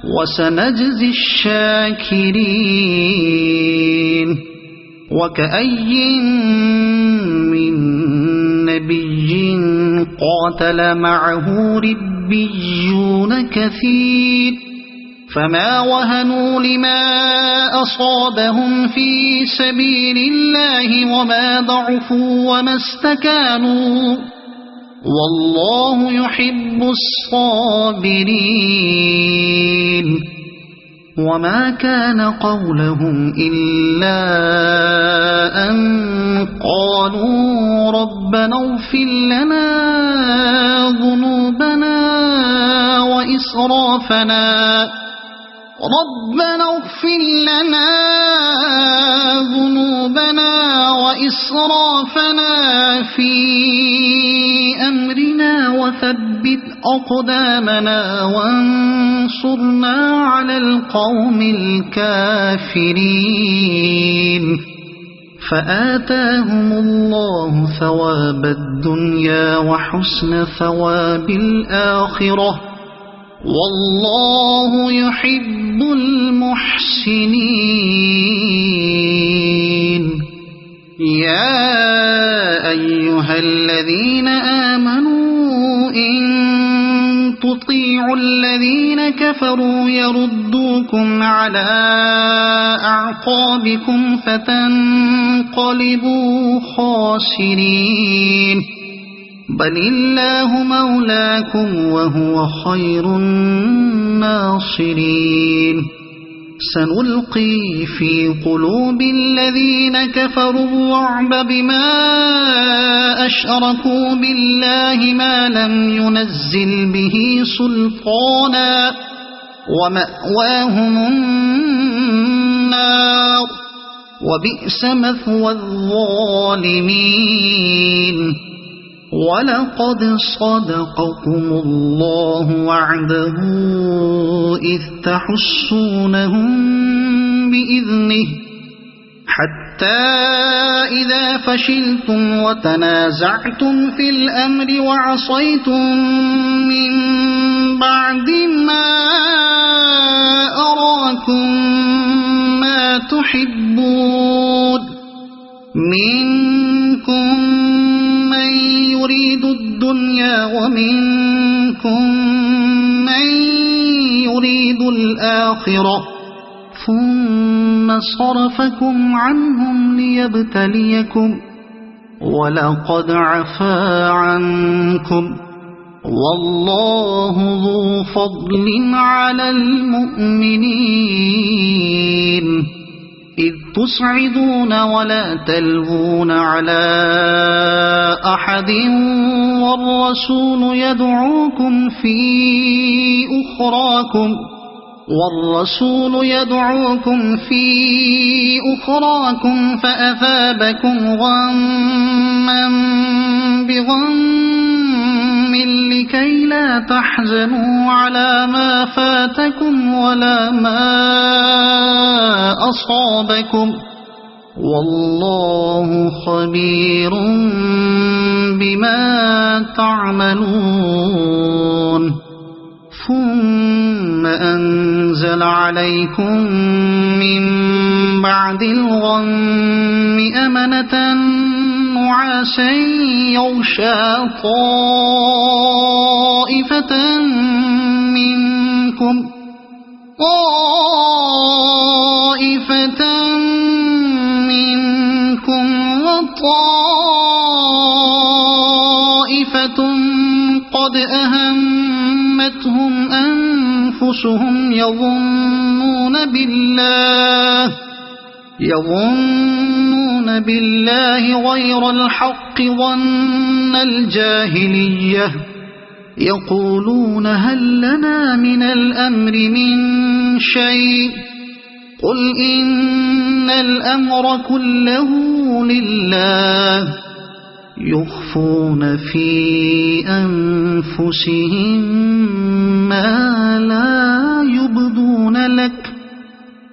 وسنجزي الشاكرين وكأي من نبي قاتل معه ربيون كثير فما وهنوا لما أصابهم في سبيل الله وما ضعفوا وما استكانوا والله يحب الصابرين وما كان قولهم إلا أن قالوا ربنا اغفر لنا ذنوبنا وإسرافنا في أمرنا وثبت أقدامنا وانصرنا على القوم الكافرين فآتاهم الله ثواب الدنيا وحسن ثواب الآخرة والله يحب المحسنين يا أيها الذين آمنوا إن تطيعوا الذين كفروا يردوكم على أعقابكم فتنقلبوا خاسرين بل الله مولاكم وهو خير الناصرين سنلقي في قلوب الذين كفروا الرعب بما أشركوا بالله ما لم ينزل به سلطانا ومأواهم النار وبئس مثوى الظالمين ولقد صدقكم الله وعده إذ تحسونهم بإذنه حتى إذا فشلتم وتنازعتم في الأمر وعصيتم من بعد ما أراكم ما تحبون منكم من يريد الدنيا ومنكم من يريد الآخرة ثم صرفكم عنهم ليبتليكم ولقد عفا عنكم والله ذو فضل على المؤمنين إذ تصعدون ولا تلوون على أحد والرسول يدعوكم في أخراكم فأثابكم غما بغم لكي لا تحزنوا على ما فاتكم ولا ما أصابكم والله خبير بما تعملون ثم أنزل عليكم من بعد الغم أمنة نعاسا يغشى طائفة منكم وطائفة قد أهمتهم أنفسهم يظنون بالله غير الحق ظن الجاهلية يقولون هل لنا من الأمر من شيء قل إن الأمر كله لله يخفون في أنفسهم ما لا يبدون لك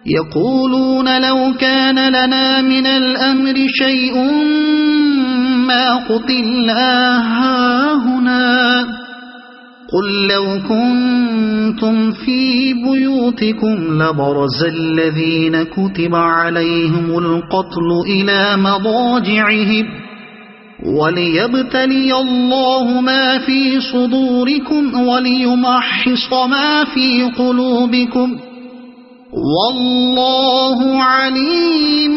يقولون لو كان لنا من الأمر شيء ما قتلنا هاهنا قل لو كنتم في بيوتكم لبرز الذين كتب عليهم القتل إلى مضاجعهم وليبتلي الله ما في صدوركم وليمحص ما في قلوبكم والله عليم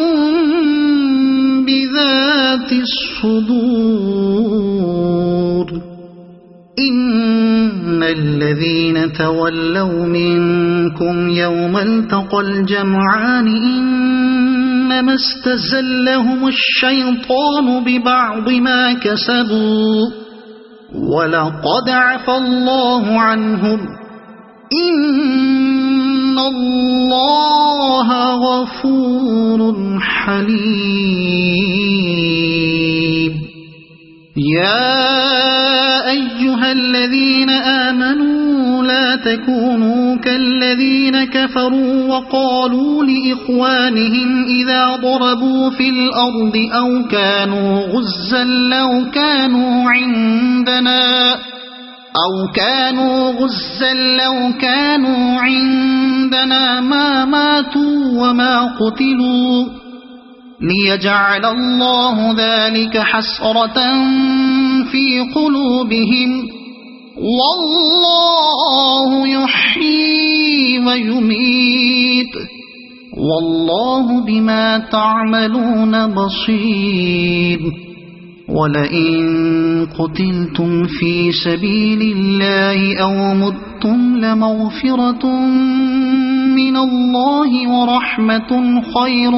بذات الصدور إن الذين تولوا منكم يوم التقى الجمعان إنما استزلهم الشيطان ببعض ما كسبوا ولقد عفى الله عنهم إن الله غفور حليم يا أيها الذين آمنوا لا تكونوا كالذين كفروا وقالوا لإخوانهم إذا ضربوا في الأرض أو كانوا غزا لو كانوا عندنا ما ماتوا وما قتلوا ليجعل الله ذلك حسرة في قلوبهم والله يحيي ويميت والله بما تعملون بصير ولئن قتلتم في سبيل الله أو متم لمغفرة من الله ورحمة خير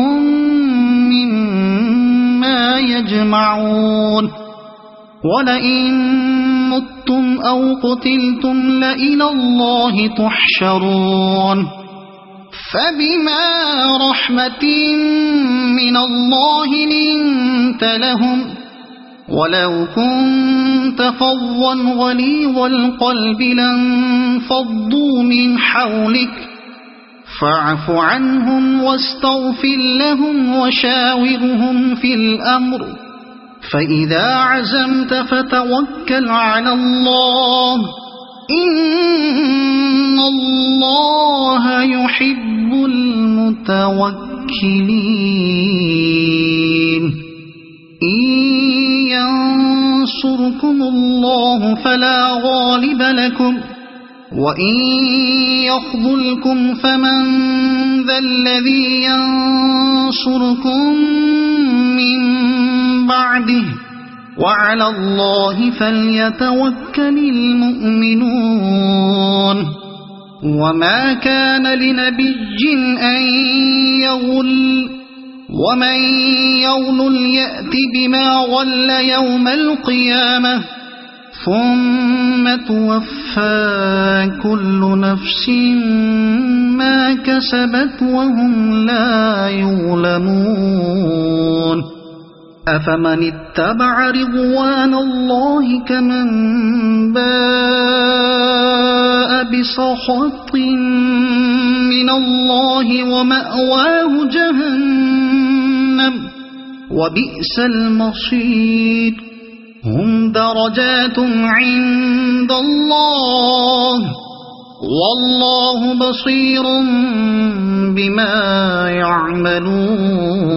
مما يجمعون ولئن متم أو قتلتم لإلى الله تحشرون فبما رحمة من الله لنت لهم ولو كنت فظا غليظ القلب لانفضوا من حولك فاعف عنهم واستغفر لهم وشاورهم في الأمر فإذا عزمت فتوكل على الله إن الله يحب المتوكلين إن ينصركم الله فلا غالب لكم وإن يخذلكم فمن ذا الذي ينصركم من بعده وعلى الله فليتوكل المؤمنون وما كان لنبي أن يغل ومن يغل يأت بما غل يوم القيامة ثم توفى كل نفس ما كسبت وهم لا يظلمون أفمن اتبع رضوان الله كمن باء بسخط من الله ومأواه جهنم وبئس المصير هم درجات عند الله والله بصير بما يعملون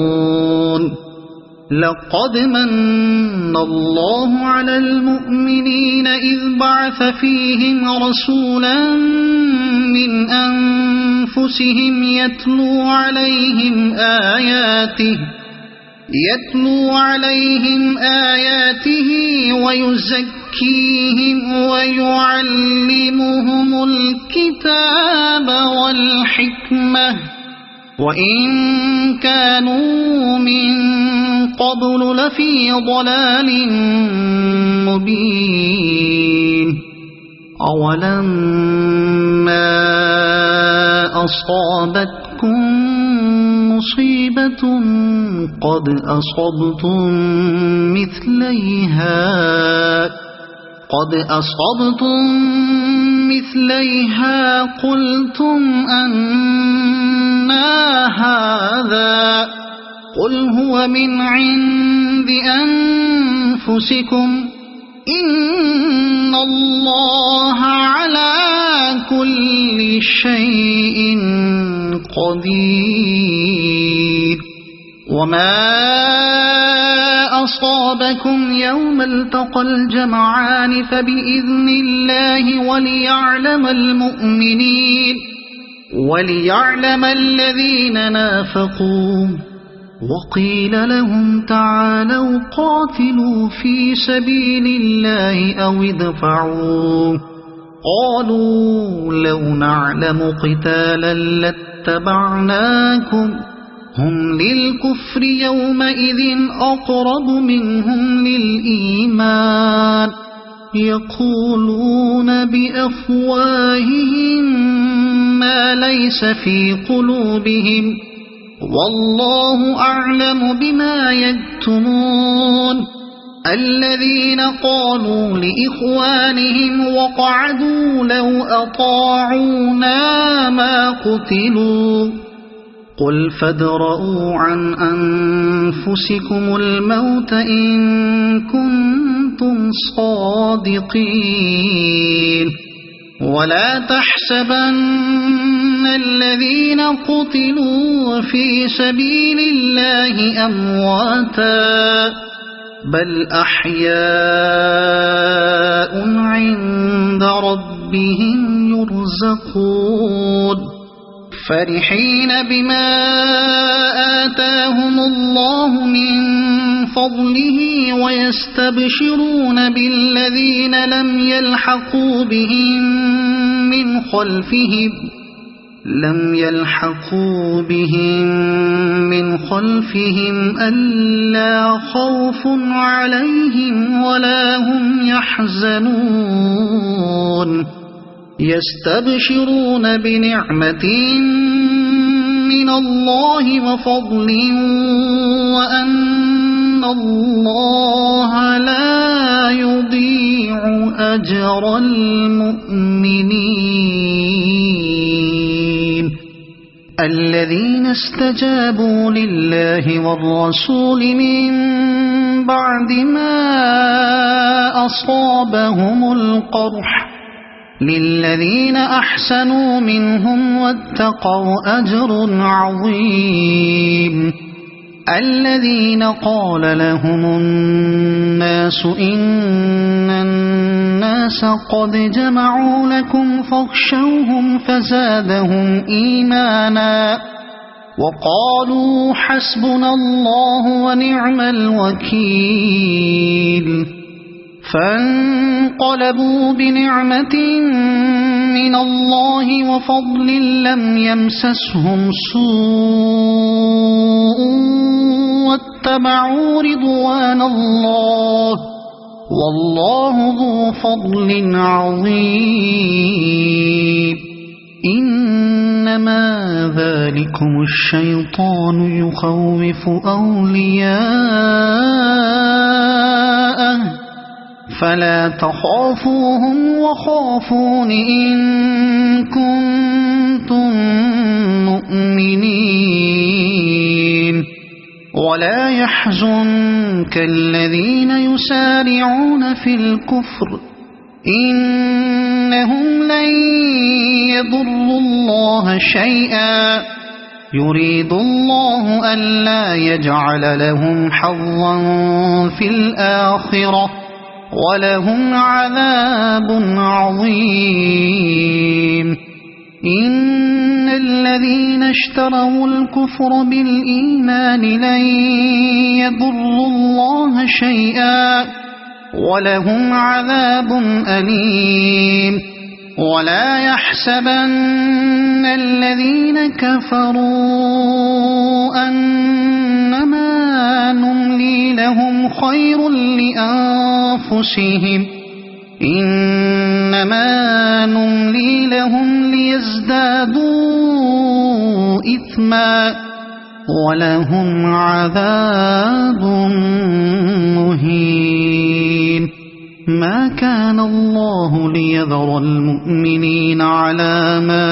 لقد من الله على المؤمنين إذ بعث فيهم رسولا من أنفسهم يتلو عليهم آياته ويزكيهم ويعلمهم الكتاب والحكمة وإن كانوا من قبل لفي ضلال مبين أولما أصابتكم مصيبة قد أصبتم مثليها قلتم أنى هذا قل هو من عند أنفسكم إن الله على كل شيء قدير وما أصابكم يوم التقى الجمعان فبإذن الله وليعلم المؤمنين وليعلم الذين نافقوا وقيل لهم تعالوا قاتلوا في سبيل الله أو ادفعوا قالوا لو نعلم قتالا لاتبعناكم هم للكفر يومئذ أقرب منهم للإيمان يقولون بأفواههم ما ليس في قلوبهم والله أعلم بما يكتمون الذين قالوا لإخوانهم وقعدوا لو أطاعونا ما قتلوا قل فادرءوا عن أنفسكم الموت إن كنتم صادقين ولا تحسبن الذين قتلوا في سبيل الله أمواتا بل أحياء عند ربهم يرزقون فرحين بما آتاهم الله من فضله ويستبشرون بالذين لم يلحقوا بهم من خلفهم ألا خوف عليهم ولا هم يحزنون يستبشرون بنعمة من الله وفضل وأن الله لا يضيع أجر المؤمنين الذين استجابوا لله والرسول من بعد ما أصابهم القرح للذين أحسنوا منهم واتقوا أجر عظيم الذين قال لهم الناس إن الناس قد جمعوا لكم فاخشوهم فزادهم إيمانا وقالوا حسبنا الله ونعم الوكيل فانقلبوا بنعمة من الله وفضل لم يمسسهم سوء واتبعوا رضوان الله والله ذو فضل عظيم إنما ذلكم الشيطان يخوف أولياءه فلا تخافوهم وخافون إن كنتم مؤمنين ولا يحزنك الذين يسارعون في الكفر إنهم لن يضروا الله شيئا يريد الله ألا يجعل لهم حظا في الآخرة ولهم عذاب عظيم إن الذين اشتروا الكفر بالإيمان لن يضروا الله شيئا ولهم عذاب أليم ولا يحسبن الذين كفروا أنما نملي لهم خير لأنفسهم إنما نملي لهم ليزدادوا إثما ولهم عذاب مهين ما كان الله ليذر المؤمنين على ما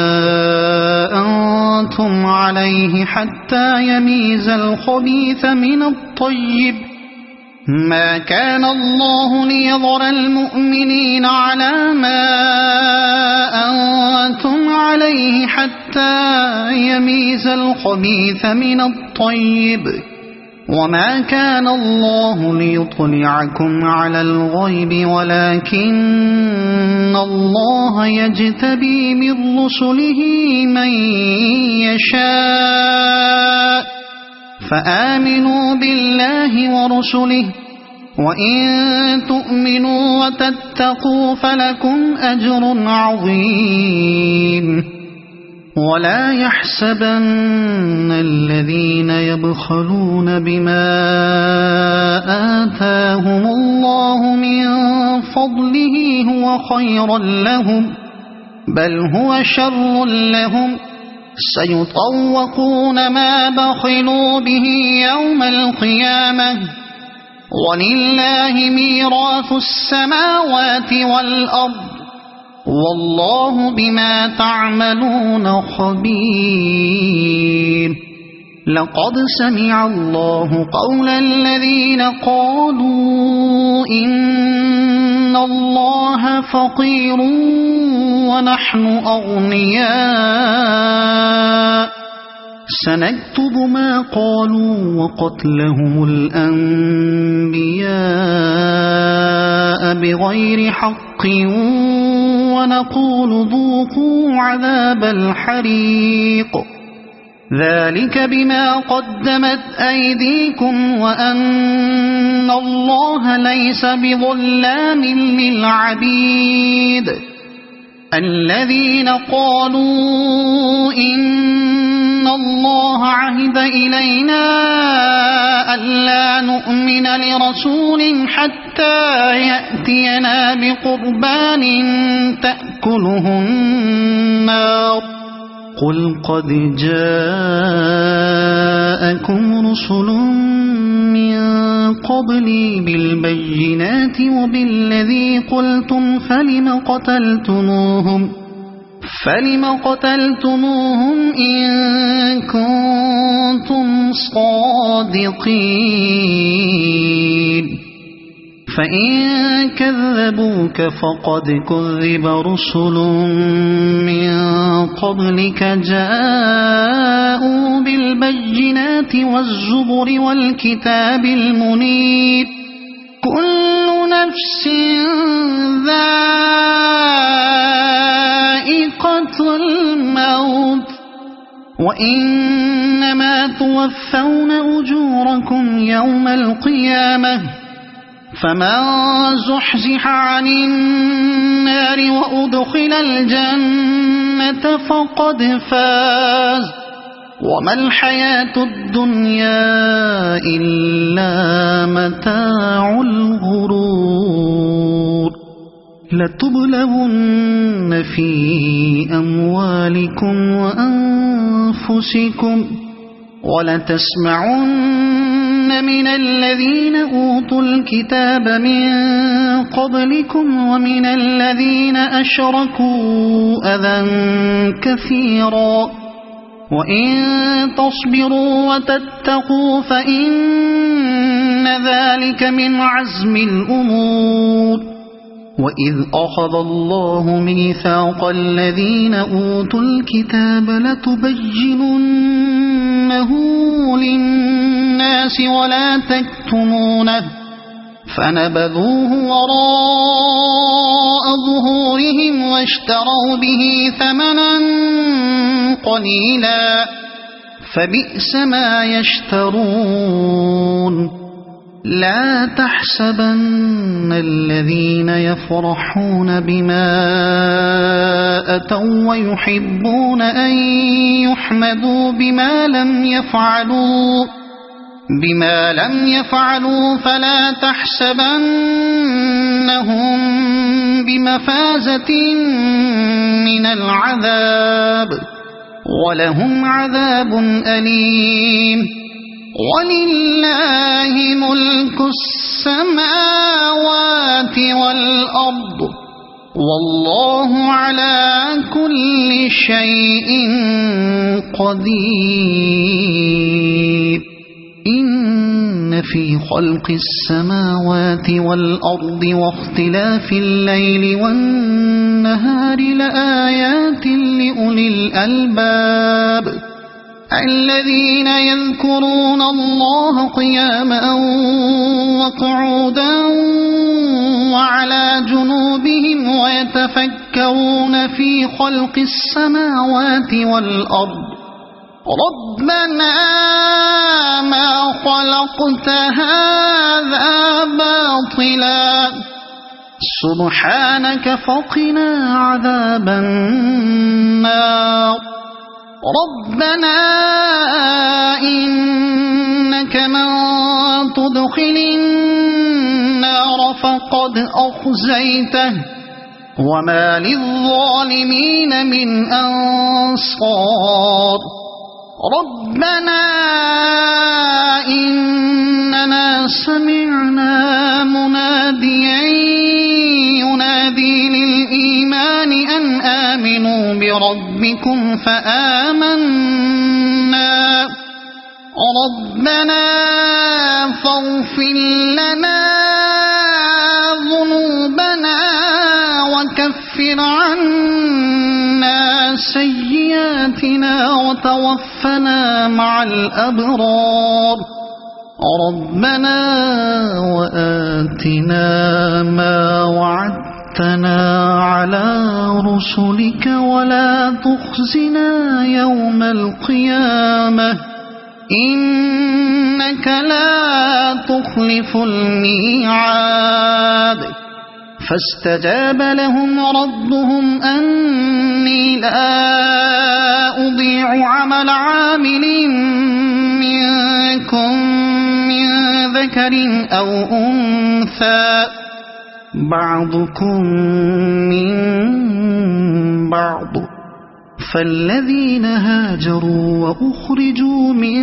أنتم عليه حتى يميز الخبيث من الطيب ما كان الله ليذر المؤمنين على ما أنتم عليه حتى يميز الخبيث من الطيب وما كان الله ليطلعكم على الغيب ولكن الله يجتبي من رسله من يشاء فآمنوا بالله ورسله وإن تؤمنوا وتتقوا فلكم أجر عظيم ولا يحسبن الذين يبخلون بما آتاهم الله من فضله هو خيرا لهم بل هو شر لهم سيطوقون ما بخلوا به يوم القيامة ولله ميراث السماوات والأرض والله بما تعملون خبير لقد سمع الله قول الذين قالوا إن الله فقير ونحن أغنياء سنكتب ما قالوا وقتلهم الأنبياء بغير حق ونقول ذوقوا عذاب الحريق ذلك بما قدمت أيديكم وأن الله ليس بظلام للعبيد الذين قالوا إن الله عهد إلينا ألا نؤمن لرسول حتى يأتينا بقربان تأكله النار قل قد جاءكم رسل من قبلي بالبينات وبالذي قلتم فلم قتلتموهم إن كنتم صادقين فإن كذبوك فقد كذب رسل من قبلك جاءوا بالبينات والزبر والكتاب المنير كل نفس ذائقة الموت وإنما توفون أجوركم يوم القيامة فمن زحزح عن النار وأدخل الجنة فقد فاز وما الحياة الدنيا إلا متاع الغرور لتبلغن في أموالكم وأنفسكم ولتسمعن من الذين أوتوا الكتاب من قبلكم ومن الذين أشركوا أذى كثيرا وإن تصبروا وتتقوا فإن ذلك من عزم الأمور وإذ أخذ الله ميثاق الذين أوتوا الكتاب لتبيننه للناس ولا تكتمونه فنبذوه وراء ظهورهم واشتروا به ثمنا قليلا فبئس ما يشترون لا تحسبن الذين يفرحون بما أتوا ويحبون أن يحمدوا بما لم يفعلوا فلا تحسبنهم بمفازة من العذاب ولهم عذاب أليم ولله ملك السماوات والأرض والله على كل شيء قدير إن في خلق السماوات والأرض واختلاف الليل والنهار لآيات لأولي الألباب الذين يذكرون الله قياما وقعودا وعلى جنوبهم ويتفكرون في خلق السماوات والأرض ربنا ما خلقت هذا باطلا سبحانك فقنا عذاب النار ربنا إنك من تدخل النار فقد أخزيته وما للظالمين من أنصار ربنا إننا سمعنا مناديا ينادي للإيمان أن آمنوا بربكم فآمنا ربنا فاغفر لنا ذنوبنا وكفر عنا سيئاتنا وتوفنا مع الأبرار ربنا وآتنا ما وعدتنا على رسلك ولا تخزنا يوم القيامة إنك لا تخلف الميعاد فاستجاب لهم ربهم أني لا أضيع عمل عامل منكم من ذكر أو أنثى بعضكم من بعض فالذين هاجروا وأخرجوا من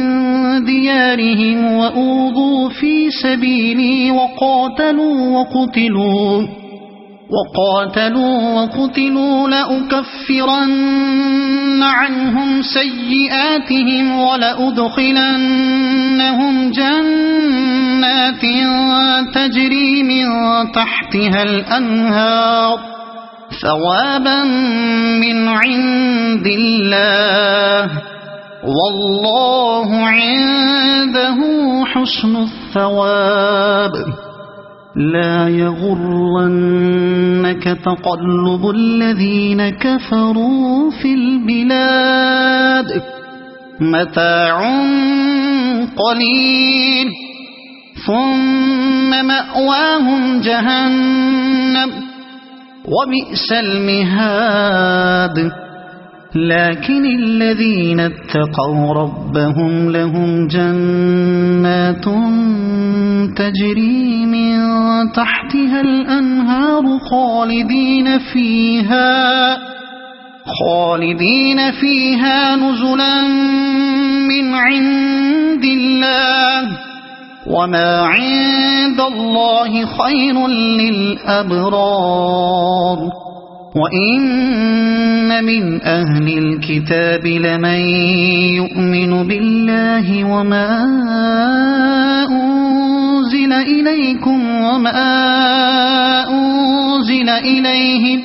ديارهم وأوذوا في سبيلي وقاتلوا وقتلوا لأكفرن عنهم سيئاتهم ولأدخلنهم جنات تجري من تحتها الأنهار ثوابا من عند الله والله عنده حسن الثواب لا يغرنك تقلب الذين كفروا في البلاد متاع قليل ثم مأواهم جهنم وبئس المهاد لكن الذين اتقوا ربهم لهم جنات تجري من تحتها الأنهار خالدين فيها نزلا من عند الله وما عند الله خير للأبرار وإن من أهل الكتاب لمن يؤمن بالله وما أنزل إليكم وما أنزل إليهم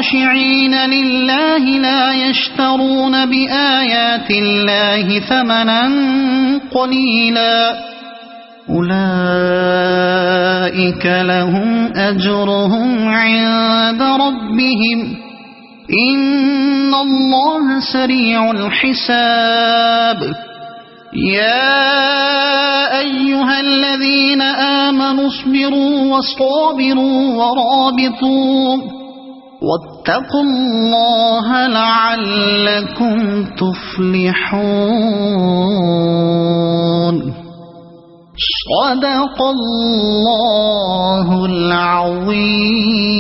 خاشعين لله لا يشترون بآيات الله ثمنا قليلا أولئك لهم أجرهم عند ربهم إن الله سريع الحساب يا أيها الذين آمنوا اصبروا وصابروا ورابطوا واتقوا الله لعلكم تفلحون صدق الله العظيم.